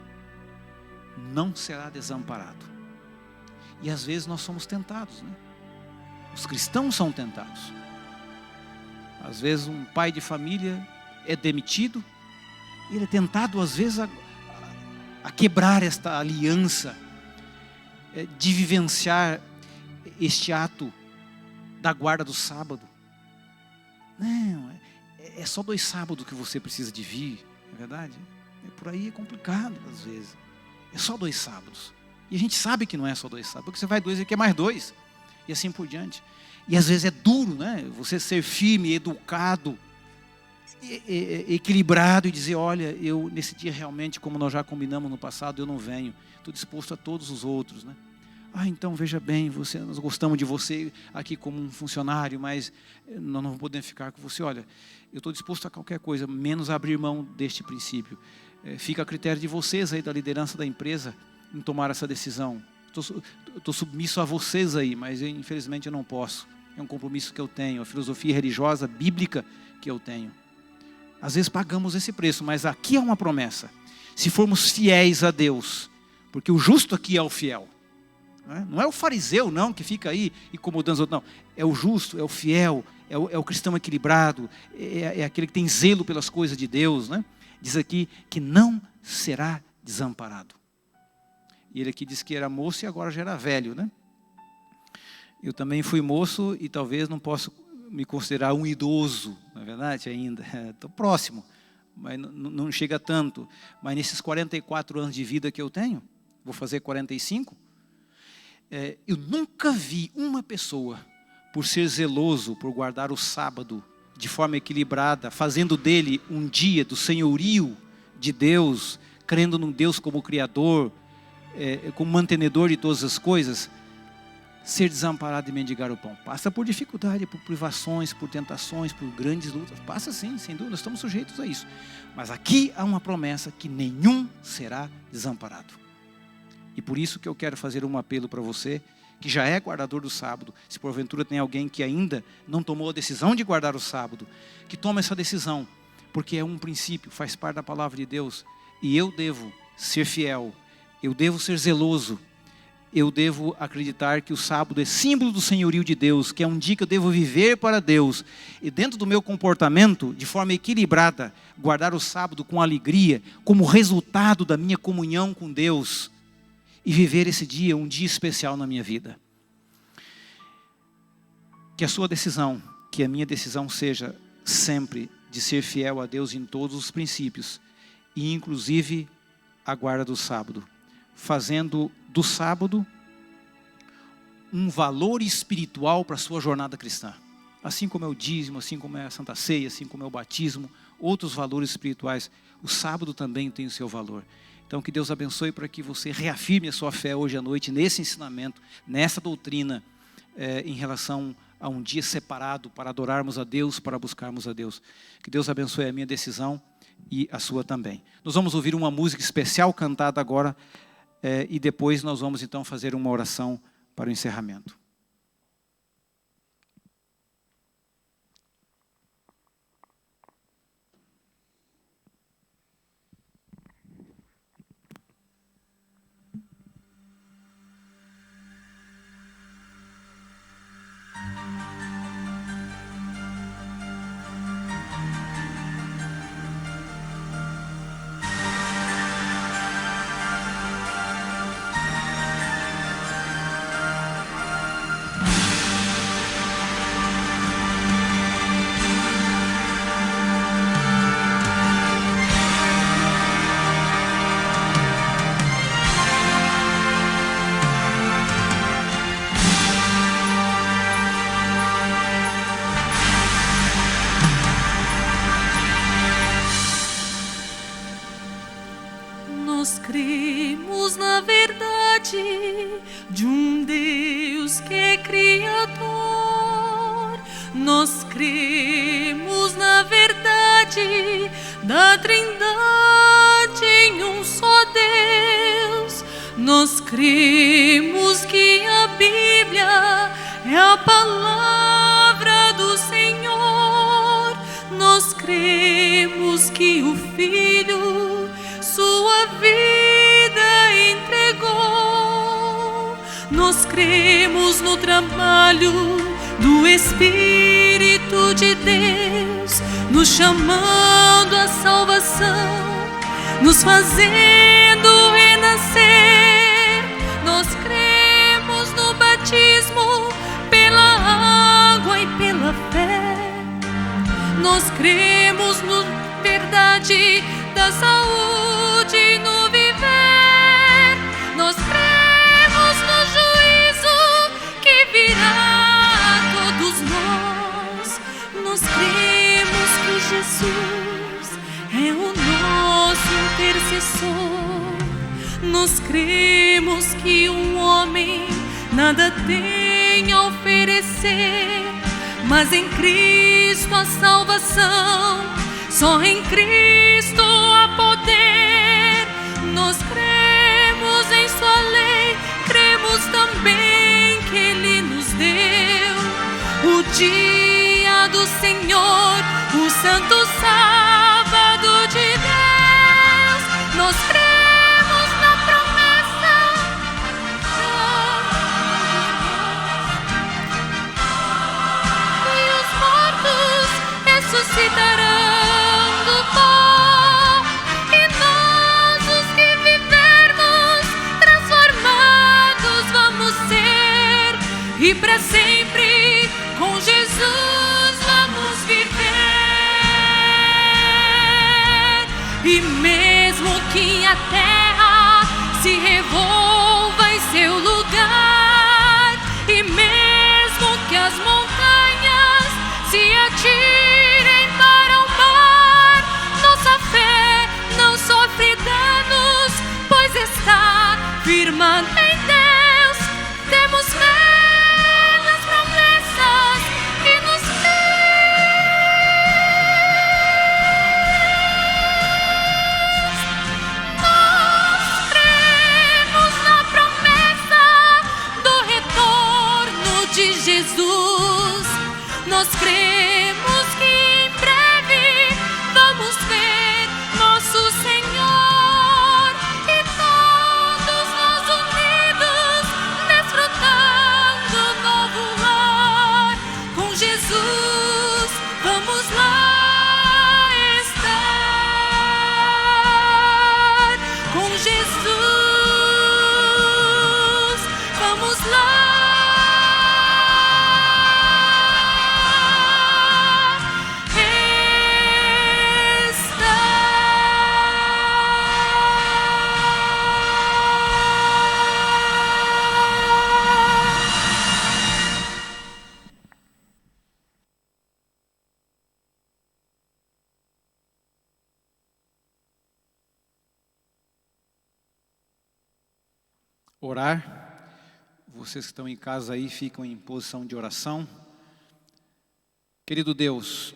não será desamparado. E às vezes nós somos tentados, né? Os cristãos são tentados. Às vezes um pai de família é demitido, e ele é tentado às vezes a quebrar esta aliança, de vivenciar este ato da guarda do sábado. Não, é só 2 sábados que você precisa de vir, não é verdade? Por aí é complicado às vezes. É só 2 sábados. E a gente sabe que não é só 2 sábados, porque você vai 2 e quer mais 2. E assim por diante. E às vezes é duro, né? Você ser firme, educado, equilibrado e dizer, olha, eu nesse dia realmente, como nós já combinamos no passado, eu não venho. Estou disposto a todos os outros, né? Então veja bem, nós gostamos de você aqui como um funcionário, mas nós não podemos ficar com você. Olha, eu estou disposto a qualquer coisa, menos abrir mão deste princípio. Fica a critério de vocês aí, da liderança da empresa, em tomar essa decisão. Estou submisso a vocês aí, mas infelizmente eu não posso. É um compromisso que eu tenho, a filosofia religiosa, bíblica que eu tenho. Às vezes pagamos esse preço, mas aqui é uma promessa. Se formos fiéis a Deus, porque o justo aqui é o fiel. Não é o fariseu não, que fica aí incomodando os outros, não. É o justo, é o fiel, é o cristão equilibrado, é aquele que tem zelo pelas coisas de Deus, né? Diz aqui que não será desamparado. E ele aqui diz que era moço e agora já era velho, né? Eu também fui moço e talvez não posso me considerar um idoso, na verdade, ainda. Estou próximo, mas não chega tanto. Mas nesses 44 anos de vida que eu tenho, vou fazer 45, eu nunca vi uma pessoa, por ser zeloso, por guardar o sábado de forma equilibrada, fazendo dele um dia do senhorio de Deus, crendo num Deus como Criador, como mantenedor de todas as coisas, ser desamparado e mendigar o pão. Passa por dificuldade, por privações, por tentações, por grandes lutas. Passa sim, sem dúvida, nós estamos sujeitos a isso. Mas aqui há uma promessa que nenhum será desamparado. E por isso que eu quero fazer um apelo para você, que já é guardador do sábado. Se porventura tem alguém que ainda não tomou a decisão de guardar o sábado, que tome essa decisão, porque é um princípio, faz parte da palavra de Deus. E eu devo ser fiel, eu devo ser zeloso, eu devo acreditar que o sábado é símbolo do senhorio de Deus, que é um dia que eu devo viver para Deus. E dentro do meu comportamento, de forma equilibrada, guardar o sábado com alegria, como resultado da minha comunhão com Deus. E viver esse dia, um dia especial na minha vida. Que a sua decisão, que a minha decisão seja sempre de ser fiel a Deus em todos os princípios. E inclusive a guarda do sábado. Fazendo do sábado um valor espiritual para a sua jornada cristã. Assim como é o dízimo, assim como é a Santa Ceia, assim como é o batismo, outros valores espirituais, o sábado também tem o seu valor. Então que Deus abençoe para que você reafirme a sua fé hoje à noite, nesse ensinamento, nessa doutrina, em relação a um dia separado para adorarmos a Deus, para buscarmos a Deus. Que Deus abençoe a minha decisão e a sua também. Nós vamos ouvir uma música especial cantada agora, e depois nós vamos então fazer uma oração para o encerramento. Nós cremos na verdade de um Deus que é Criador. Nós cremos na verdade da Trindade em um só Deus. Nós cremos que a Bíblia é a palavra do Senhor. Nós cremos que o Filho sua vida entregou. Nós cremos no trabalho do Espírito de Deus, nos chamando à salvação, nos fazendo renascer. Nós cremos no batismo pela água e pela fé. Nós cremos na verdade da saúde no viver. Nós cremos no juízo que virá a todos nós. Nós cremos que Jesus é o nosso intercessor. Nós cremos que um homem nada tem a oferecer, mas em Cristo a salvação, só em Cristo há poder. Nós cremos em sua lei, cremos também que Ele nos deu o dia do Senhor, o santo sábado de Deus. Nós cremos na promessa e os mortos ressuscitarão do pó, e nós, os que vivermos, transformados vamos ser, e para sempre E mesmo que a terra se revolva em seu lugar, e mesmo que as montanhas se atirem para o mar, nossa fé não sofre danos, pois está firmada em Deus. Temos fé nas promessas que nos fez. Nós cremos na promessa do retorno de Jesus. Nós cremos que em breve vamos ver nosso Senhor, e todos nós unidos desfrutando novo lar. Com Jesus vamos lá estar. Com Jesus vamos lá orar. Vocês que estão em casa aí, ficam em posição de oração. Querido Deus,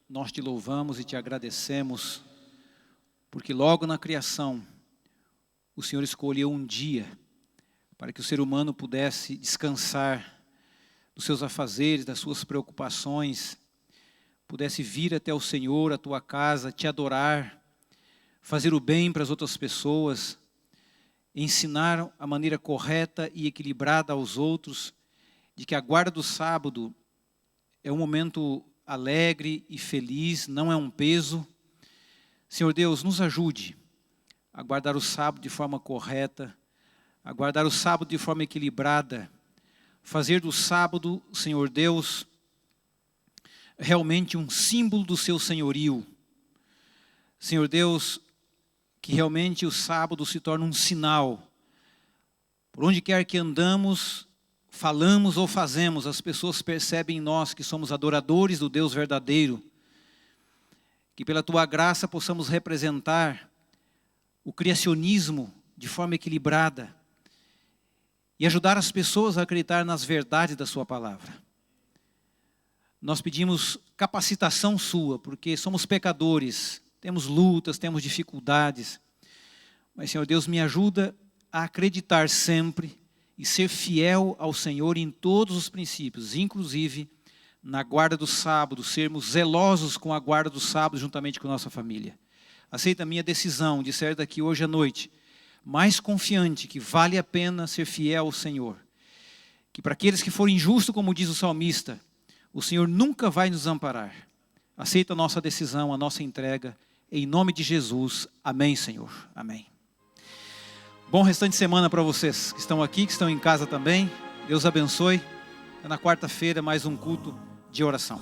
nós te louvamos e te agradecemos, porque logo na criação, o Senhor escolheu um dia para que o ser humano pudesse descansar dos seus afazeres, das suas preocupações, pudesse vir até o Senhor, a tua casa, te adorar, fazer o bem para as outras pessoas, ensinar a maneira correta e equilibrada aos outros, de que a guarda do sábado é um momento alegre e feliz, não é um peso. Senhor Deus, nos ajude a guardar o sábado de forma correta, a guardar o sábado de forma equilibrada, fazer do sábado, Senhor Deus, realmente um símbolo do seu senhorio. Senhor Deus, que realmente o sábado se torne um sinal. Por onde quer que andamos, falamos ou fazemos, as pessoas percebem em nós que somos adoradores do Deus verdadeiro. Que pela tua graça possamos representar o criacionismo de forma equilibrada e ajudar as pessoas a acreditar nas verdades da sua palavra. Nós pedimos capacitação sua, porque somos pecadores, temos lutas, temos dificuldades, mas Senhor Deus, me ajuda a acreditar sempre e ser fiel ao Senhor em todos os princípios, inclusive na guarda do sábado, sermos zelosos com a guarda do sábado juntamente com a nossa família. Aceita a minha decisão de sair daqui hoje à noite, mais confiante que vale a pena ser fiel ao Senhor. Que para aqueles que forem injustos, como diz o salmista, o Senhor nunca vai nos amparar. Aceita a nossa decisão, a nossa entrega, em nome de Jesus. Amém, Senhor. Amém. Bom restante de semana para vocês que estão aqui, que estão em casa também. Deus abençoe. Na quarta-feira, mais um culto de oração.